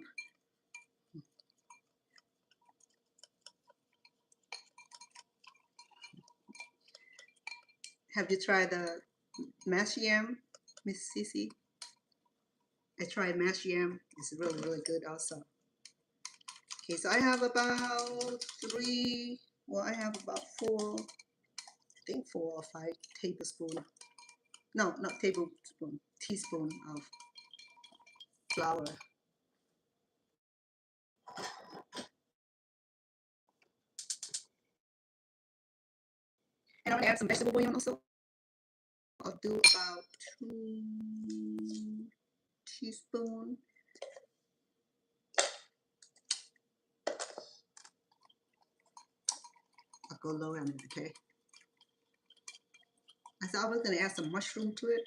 Have you tried the mashed yam, Miss Cece? I tried mashed yam. It's really, really good also. Okay, so I have about I have about 4, I think 4 or 5 tablespoons. No, not tablespoon, teaspoon of flour. And I'm gonna add some vegetable bouillon also. I'll do about 2 teaspoons. I'll go low on it, okay? I thought I was gonna add some mushroom to it.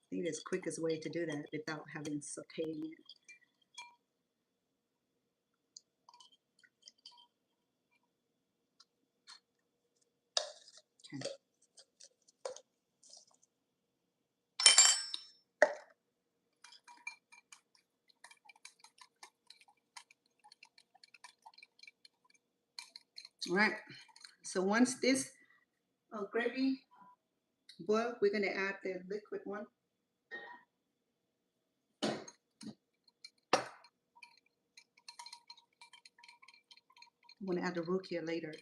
I think it's the quickest way to do that without having sauteing it. Okay. All right. So once this gravy boils, we're gonna add the liquid one. I'm gonna add the rukia later.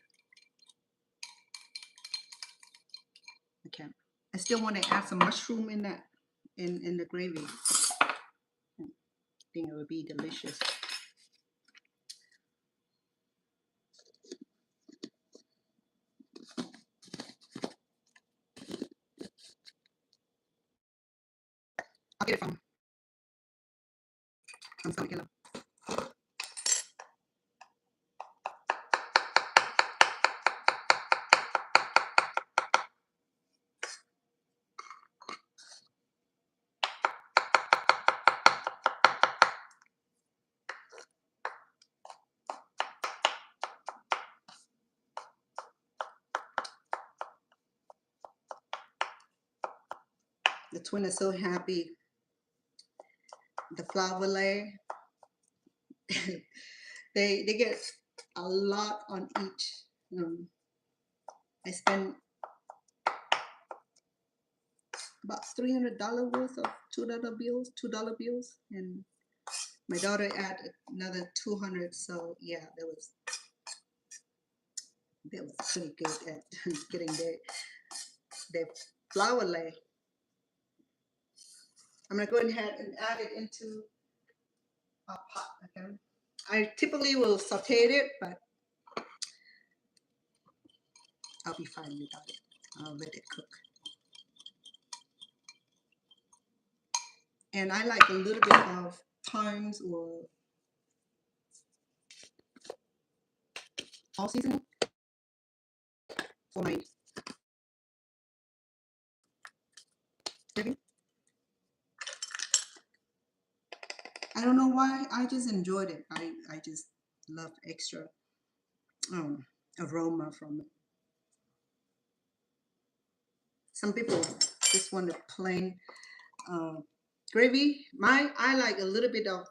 Okay. I still want to add some mushroom in that, in the gravy. I think it would be delicious. I'll get it from Stomach Killer. The twin is so happy. The flour layer, they get a lot on each. I spent about $300 worth of $2 bills, and my daughter added another 200. So yeah, they was pretty good at getting their flour layer. I'm gonna go ahead and add it into a pot again. I typically will saute it, but I'll be fine without it. I'll let it cook. And I like a little bit of thymes or all seasoning for my gravy. I don't know why, I just enjoyed it. I just love extra aroma from it. Some people just want a plain gravy. I like a little bit of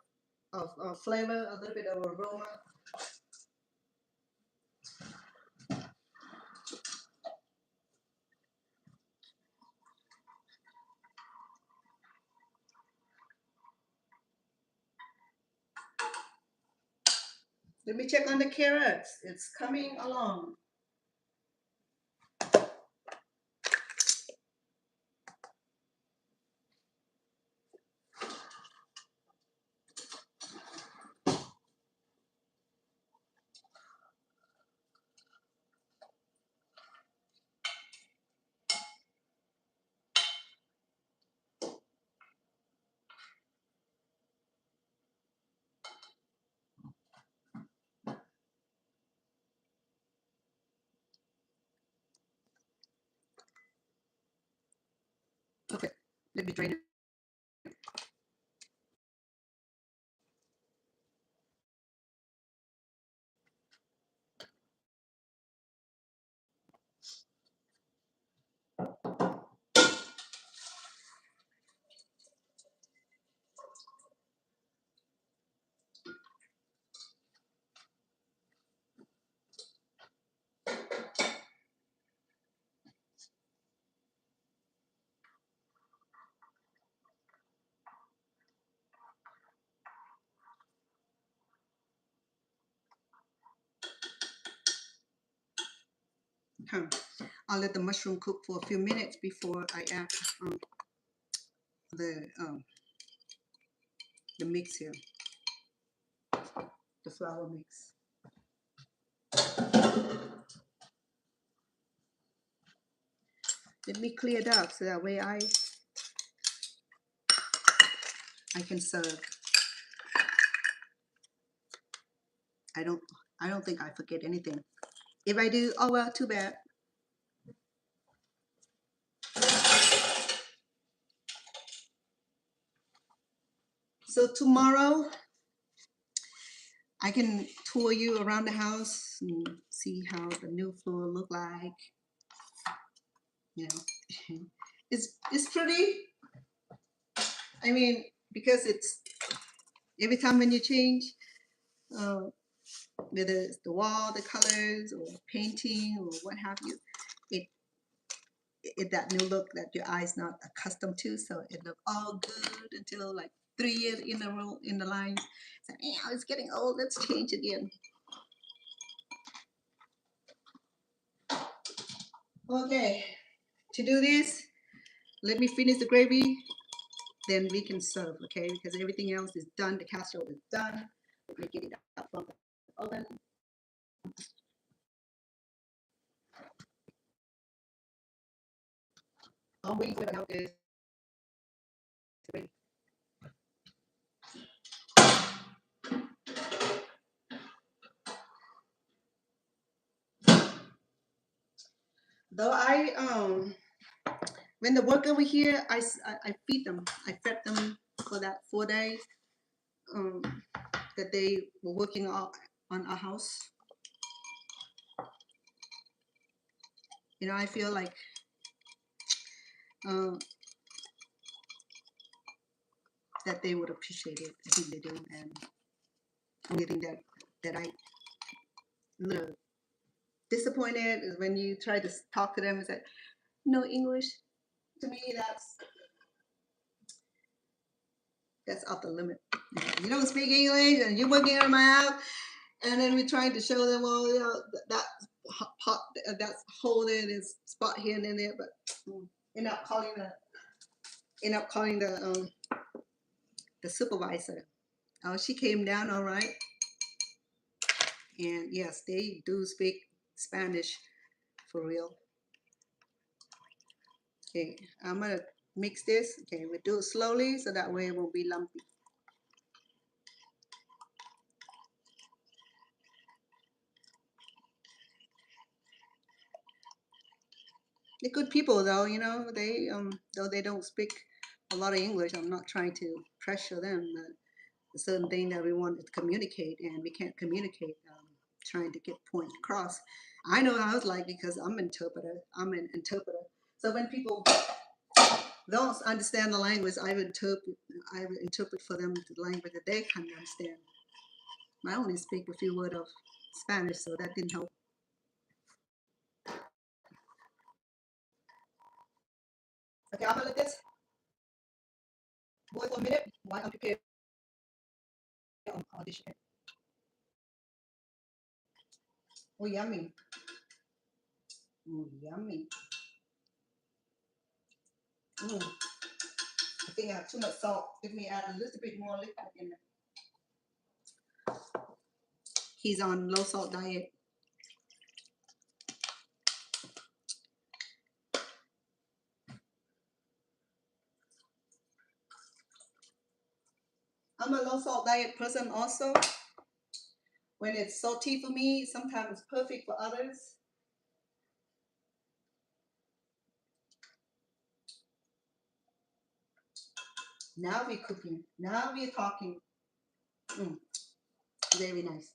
flavor, a little bit of aroma. Let me check on the carrots. It's coming along. Okay, let me drain it. I'll let the mushroom cook for a few minutes before I add the mix here, the flour mix. Let me clear it up so that way I can serve. I don't think I forget anything. If I do, oh well, too bad. So tomorrow I can tour you around the house and see how the new floor look like. You know, it's pretty. I mean, because it's every time when you change, whether it's the wall, the colors, or painting, or what have you, it that new look that your eye's not accustomed to. So it looked all good until like 3 years in a row in the line. So, it's getting old. Let's change again. Okay, to do this, let me finish the gravy. Then we can serve. Okay, because everything else is done. The casserole is done. Let me get it out from the oven. I'm waiting for it now. It's ready. Though when the work over here, I feed them. I fed them for that 4 days that they were working on our house. You know, I feel like that they would appreciate it. I think they do. And the only thing that I little disappointed is when you try to talk to them and say, no English. To me, that's off the limit. You don't speak English and you're working on my house, and then we're trying to show them, well, you know, that pot, that's hole there, there's spot here and there, but end up calling the supervisor. Oh, she came down all right, and yes, they do speak Spanish for real. Okay, I'm gonna mix this. Okay, we do it slowly so that way it won't be lumpy. They're good people though, you know, they though they don't speak a lot of English, I'm not trying to pressure them, but a certain thing that we want to communicate and we can't communicate, trying to get point across. I know how it's like because I'm an interpreter. So when people don't understand the language, I would interpret for them the language that they can understand. I only speak a few words of Spanish, so that didn't help. Okay, I'm gonna let this boil for a minute while I'm preparing our dish. Oh, yummy. Yummy. I think I have too much salt. Let me add a little bit more liquid in it. He's on low salt diet. I'm a low salt diet person also. When it's salty for me, sometimes it's perfect for others. Now we're cooking. Now we're talking. Very nice.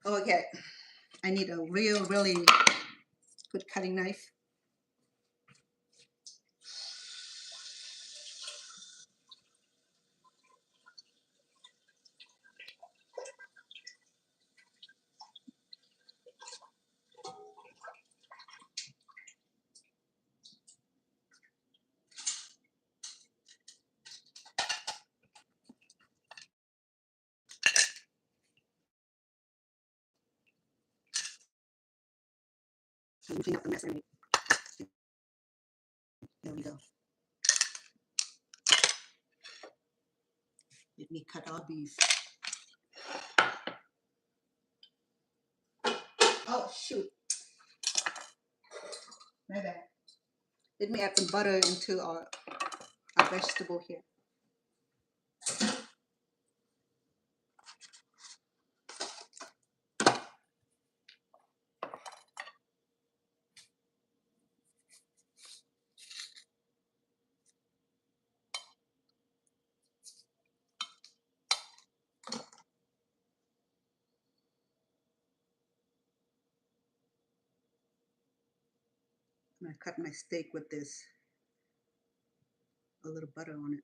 Okay, I need a really good cutting knife. Let me clean up the mess I made. There we go. Let me cut all these. Oh shoot. My bad. Let me add some butter into our vegetable here. I'm gonna cut my steak with this. A little butter on it.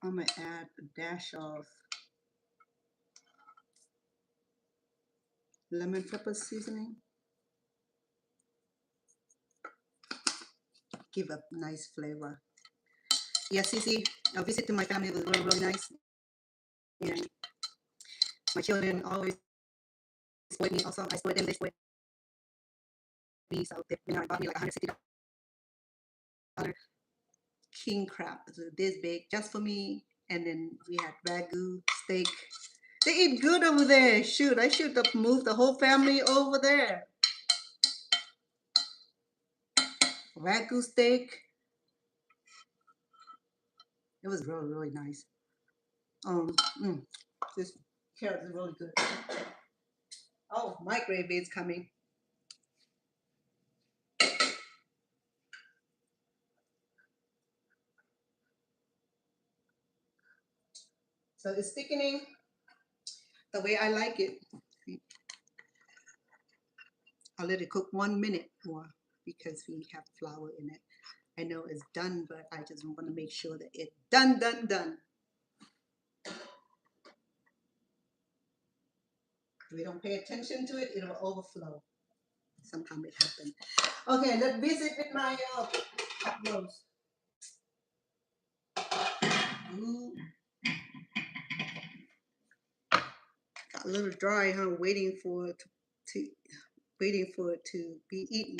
I'm gonna add a dash of lemon pepper seasoning. Give a nice flavor. Yes, Cece, a visit to my family was really, really nice. And my children always spoil me also. I spoil them, they spoil me. So they bought me like $160 king crab. So this big just for me. And then we had ragu steak. They eat good over there. Shoot, I should have moved the whole family over there. Ragu steak. It was really, really nice. This carrot is really good. Oh, my gravy is coming. So it's thickening the way I like it. I'll let it cook 1 minute more because we have flour in it. I know it's done, but I just want to make sure that it's done. If we don't pay attention to it, it'll overflow. Sometimes it happens. Okay, let's visit with my hot roast. Got a little dry, huh? Waiting for it to be eaten.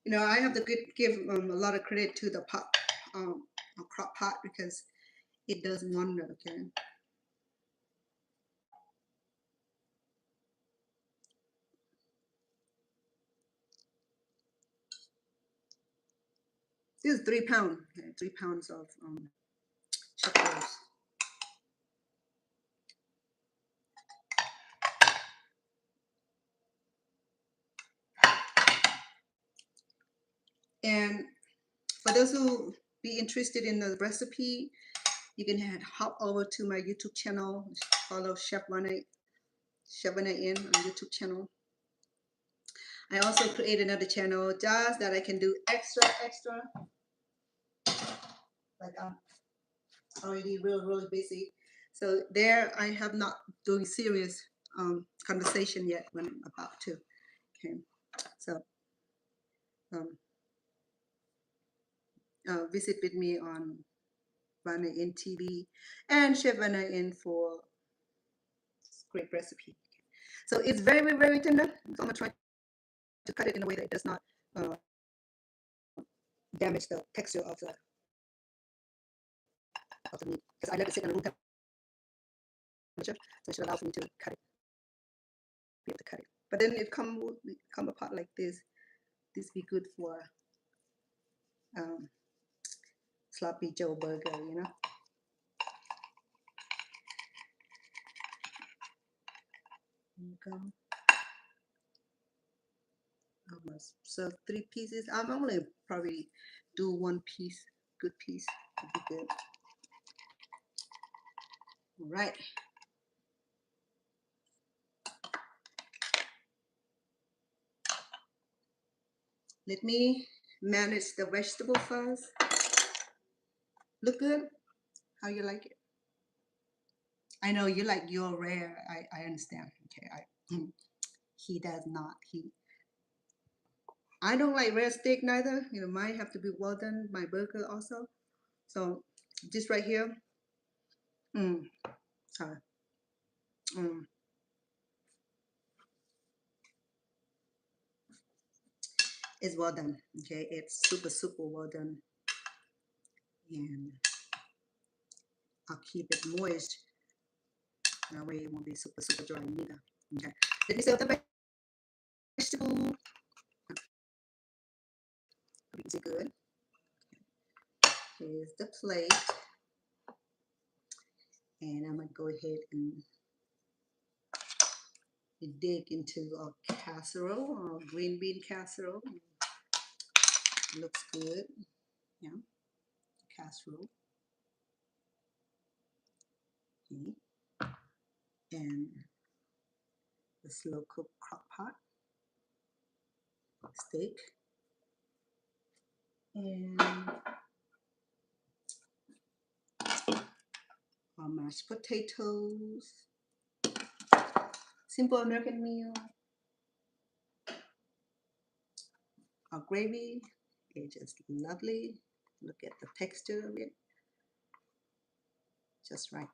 You know, I have to give a lot of credit to the pot, a crock pot, because it does wonder. Okay. This is 3 pounds. Okay, 3 pounds of chuck roast. And for those who be interested in the recipe, you can hop over to my YouTube channel. Follow Chef Vanna Inn on YouTube channel. I also create another channel just that I can do extra. Like I'm already really busy. So there I have not doing serious conversation yet when I'm about to. Okay, so visit with me on Vanna Inn TV and Chef Vanna Inn for great recipe. So it's very tender. So I'm gonna try to cut it in a way that it does not damage the texture of the meat, because I let it sit in a room temperature, so it should allow for me to cut it, be able to cut it. But then it come apart like this. This be good for sloppy Joe burger, you know. There you go. Almost. So 3 pieces. I'm only probably do 1 piece. Good piece would be good. All right. Let me manage the vegetable first. Look good? How you like it? I know you like your rare. I understand. Okay, he does not. I don't like rare steak neither. You know, mine have to be well done. My burger also. So this right here, mm, sorry, mm, is well done. Okay, it's super well done, and I'll keep it moist. That way it won't be super dry neither. Okay, let me serve the vegetable. Is it good? Here's the plate, and I'm gonna go ahead and dig into a casserole or green bean casserole. It looks good. Yeah, casserole. Okay. And the slow cooked crock pot steak. And our mashed potatoes. Simple American meal. Our gravy is just lovely. Look at the texture of it. Just right.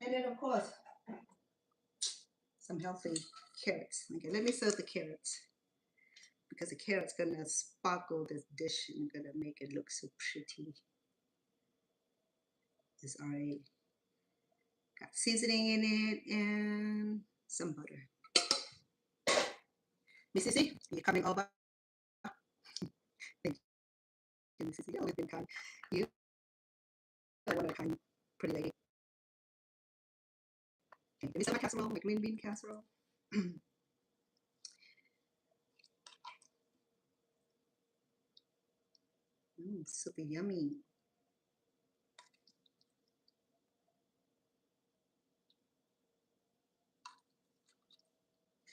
And then of course, some healthy carrots. Okay, let me serve the carrots because the carrots gonna sparkle this dish and gonna make it look so pretty. It's already got seasoning in it and some butter. Miss Sissy, are you coming over? Thank you, Miss Sissy. You always been kind. You are one of a kind pretty lady. Okay, let me serve my casserole, my green bean casserole. Super yummy.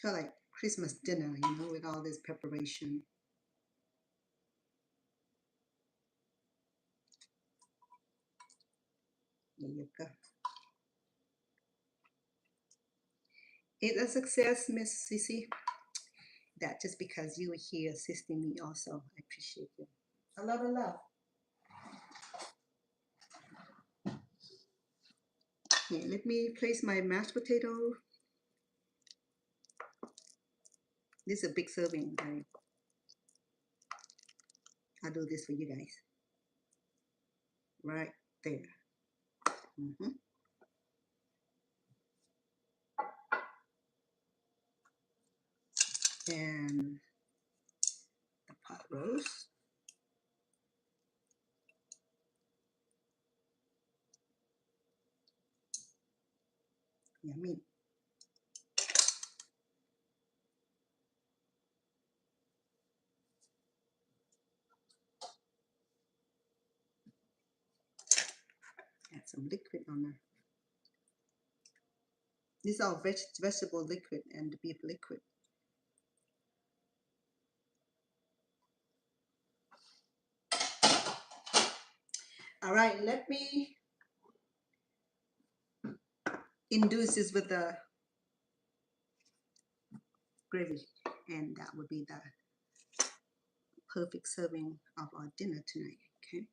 Feel like Christmas dinner, you know, with all this preparation. There you go. It's a success, Miss Sissy. That just because you were here assisting me also. I appreciate you. A lot of love. Okay, let me place my mashed potato. This is a big serving. I'll do this for you guys. Right there. And the pot roast. Yummy. Add some liquid on there. These are vegetable liquid and beef liquid. All right, let me induce this with the gravy, and that would be the perfect serving of our dinner tonight. Okay.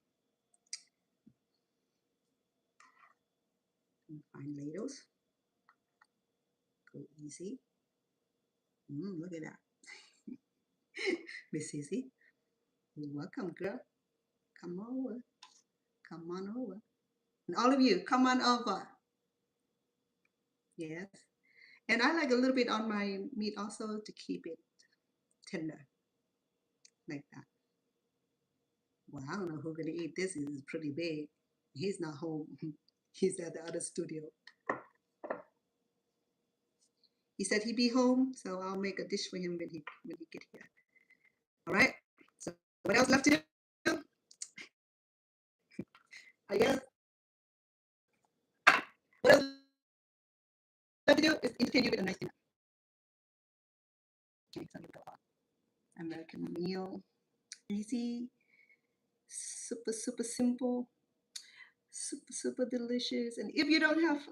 And find ladles. Go easy. Look at that. Miss Sissy, welcome, girl. Come over. Come on over. And all of you, come on over. Yes. And I like a little bit on my meat also to keep it tender, like that. Well, I don't know who's gonna eat this. It's pretty big. He's not home. He's at the other studio. He said he'd be home, so I'll make a dish for him when he get here. All right. So what else left to do? I guess what else left to do is entertain you with a nice dinner. Okay, so go American meal, easy, super simple. super delicious. And if you don't have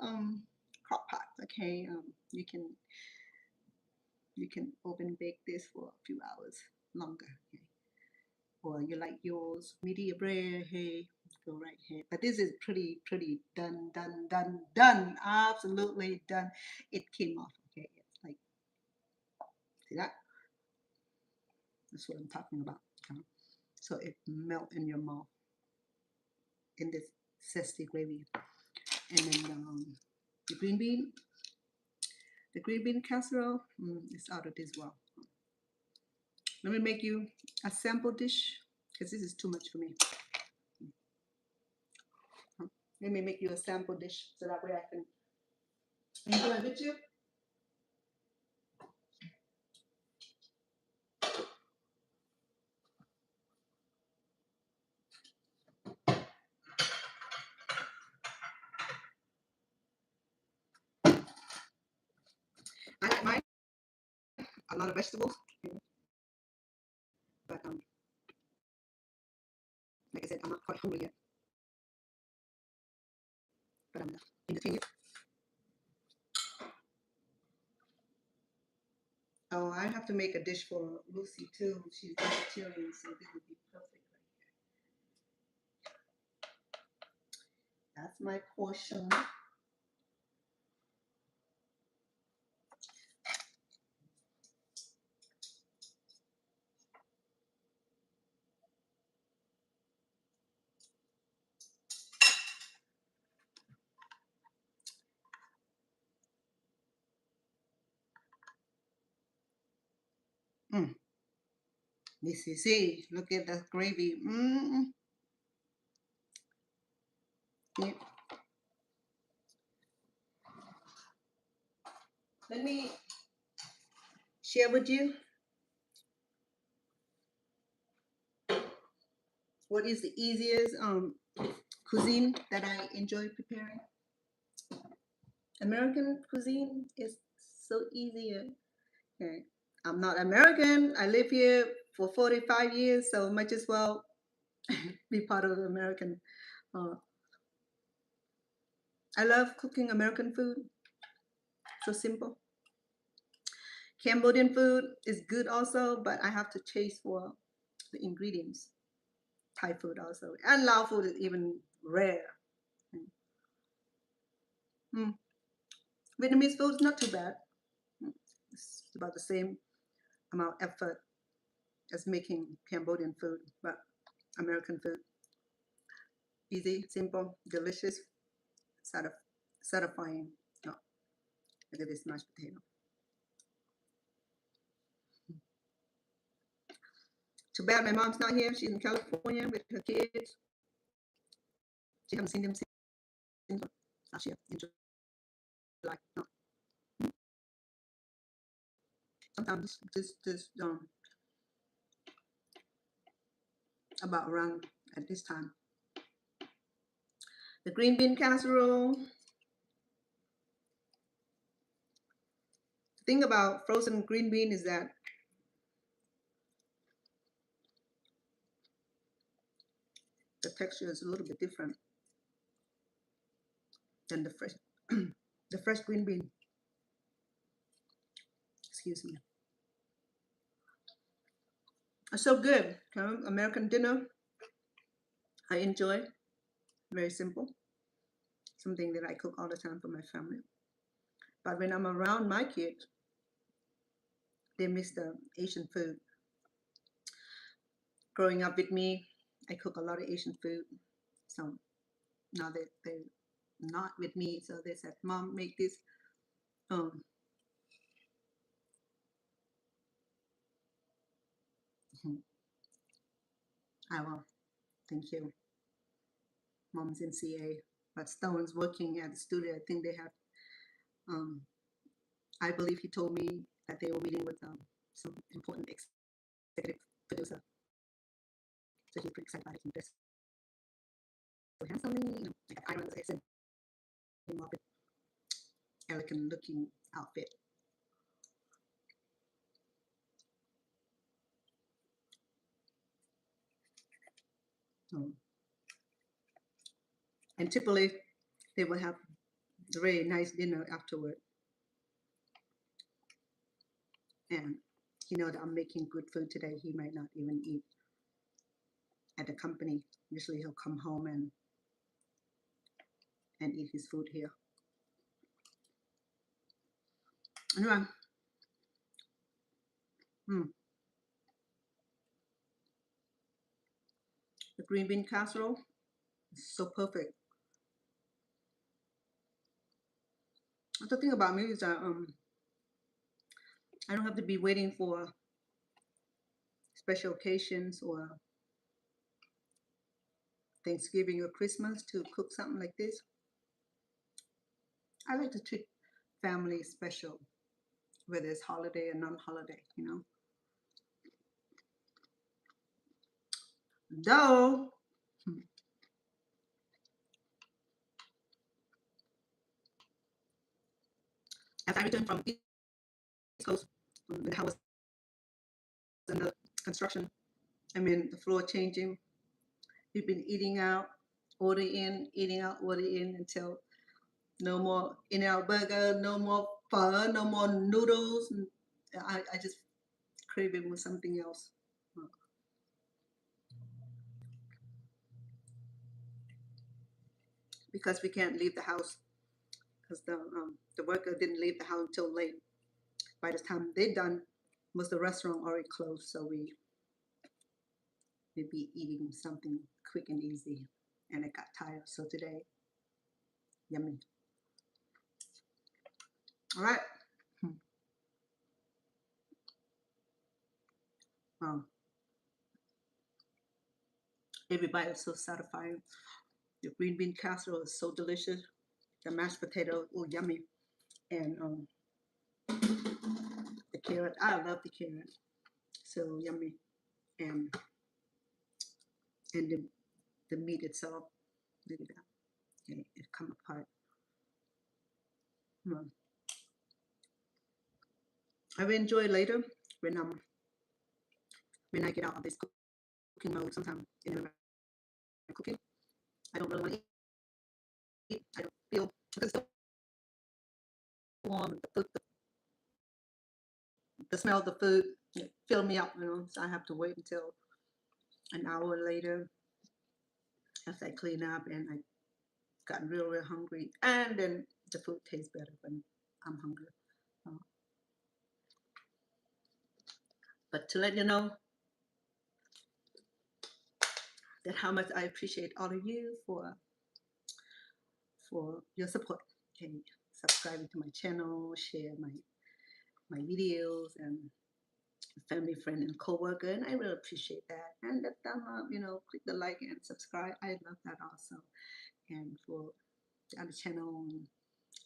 crock pot, okay, you can oven bake this for a few hours longer. Okay? Or you like yours medium rare, hey, go right here. But this is pretty done, absolutely done. It came off. Okay, it's like, see that? That's what I'm talking about. Okay? So it melt in your mouth in this zesty gravy. And then the green bean, the green bean casserole is out of this well. Let me make you a sample dish because this is too much for me. Let me make you a sample dish so that way I can enjoy it with you. I like mine a lot of vegetables, but like I said, I'm not quite hungry yet. But I'm entertaining. Oh, I have to make a dish for Lucy too. She's vegetarian, so this would be perfect right here. That's my portion. Missy, see, look at the gravy. Yeah. Let me share with you what is the easiest cuisine that I enjoy preparing. American cuisine is so easier. Okay. I'm not American. I live here for 45 years, so might as well be part of the American. Uh, I love cooking American food. So simple. Cambodian food is good also, but I have to chase for the ingredients. Thai food also, and Lao food is even rare. Mm. Vietnamese food is not too bad. It's about the same amount of effort as making Cambodian food, but American food, easy, simple, delicious, satisfying. Oh, look at this mashed potato. Too bad my mom's not here. She's in California with her kids. She hasn't seen them since last year in July. No. Sometimes this about around at this time. The green bean casserole. The thing about frozen green bean is that the texture is a little bit different than the fresh the fresh green bean. Excuse me. It's so good. Okay? American dinner. I enjoy. Very simple. Something that I cook all the time for my family. But when I'm around my kids, they miss the Asian food. Growing up with me, I cook a lot of Asian food. So now that they're not with me, so they said, "Mom, make this." Um, I will. Thank you. Mom's in CA, but Stone's working at the studio. I think they have. Um, I believe he told me that they were meeting with some important executive producer. So he's pretty excited about it. He dressed so handsomely, like an iron accent, came up with elegant looking outfit. So And typically they will have a very nice dinner afterward. And he know that I'm making good food today. He might not even eat at the company. Usually he'll come home and eat his food here. Anyway, the green bean casserole is so perfect. The thing about me is that I don't have to be waiting for special occasions or Thanksgiving or Christmas to cook something like this. I like to treat family special, whether it's holiday or non-holiday, you know. Though, as I returned from East Coast, when I was in the construction, I mean, the floor changing, we've been eating out, order in, eating out, order in until no more In-N-Out burger, no more pho, no more noodles. I just craving with something else. Because we can't leave the house because the worker didn't leave the house until late. By the time they're done, most of the restaurant already closed, so we'd be eating something quick and easy. And I got tired, so today, yummy. All right. Um, every bite is so satisfying. The green bean casserole is so delicious. The mashed potato, oh yummy, and the carrot. I love the carrot, so yummy, and and the meat itself. Look at that. Okay, it come apart. Hmm. I will enjoy later when when I get out of this cooking mode. Sometimes in the middle of cooking, I don't really want to eat. I don't feel because the warm, the smell of the food fill me up, you know. So I have to wait until an hour later after I clean up and I got real hungry, and then the food tastes better when I'm hungry. Uh, but to let you know that how much I appreciate all of you for your support and subscribing to my channel, share my videos and family, friend, and co-worker, and I really appreciate that. And the thumb up, you know, click the like and subscribe. I love that also. And for the other channel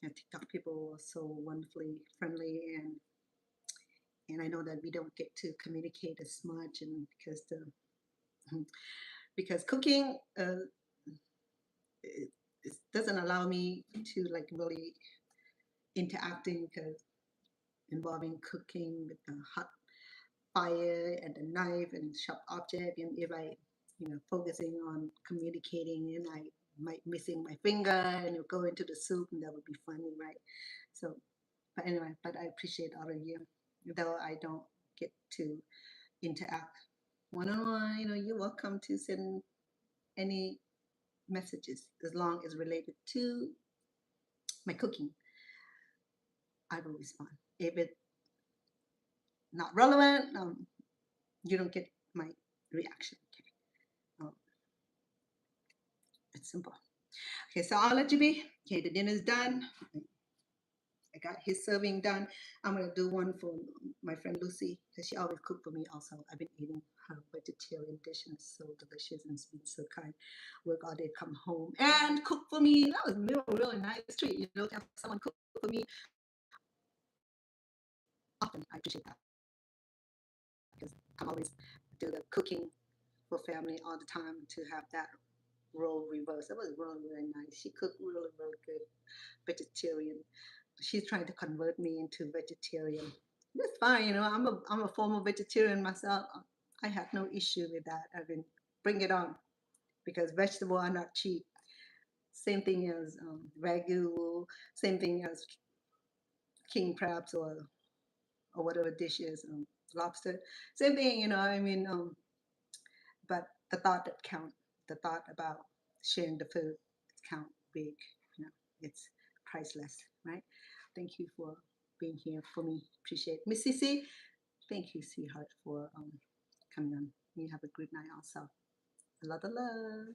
and TikTok people are so wonderfully friendly and I know that we don't get to communicate as much and because cooking it, it doesn't allow me to like really interacting because involving cooking with the hot fire and the knife and sharp object and if I focusing on communicating and I might missing my finger and it'll go into the soup and that would be funny, right? So but anyway, but I appreciate all of you though I don't get to interact one-on-one. You're welcome to send any messages as long as related to my cooking. I will respond. If it's not relevant, you don't get my reaction. Okay, it's simple. Okay, so I'll let you be. Okay, the dinner's done. I got his serving done. I'm gonna do one for my friend Lucy because she always cook for me. Also, I've been eating her vegetarian dish and it's so delicious and it's been so kind. Work all day, come home and cook for me. That was really nice treat. To have someone cook for me often. I appreciate that because I'm always do the cooking for family all the time to have that role reversed. That was really nice. She cooked really good vegetarian. She's trying to convert me into vegetarian. That's fine, I'm a former vegetarian myself. I have no issue with that. I mean, bring it on because vegetables are not cheap. Same thing as ragu, same thing as king crabs or whatever dish is, lobster. Same thing, you know. I mean, but the thought that count, the thought about sharing the food count big. You know, it's priceless, right? Thank you for being here for me. Appreciate it. Miss Cece, thank you, sweetheart, for coming on. You have a good night also. A lot of love.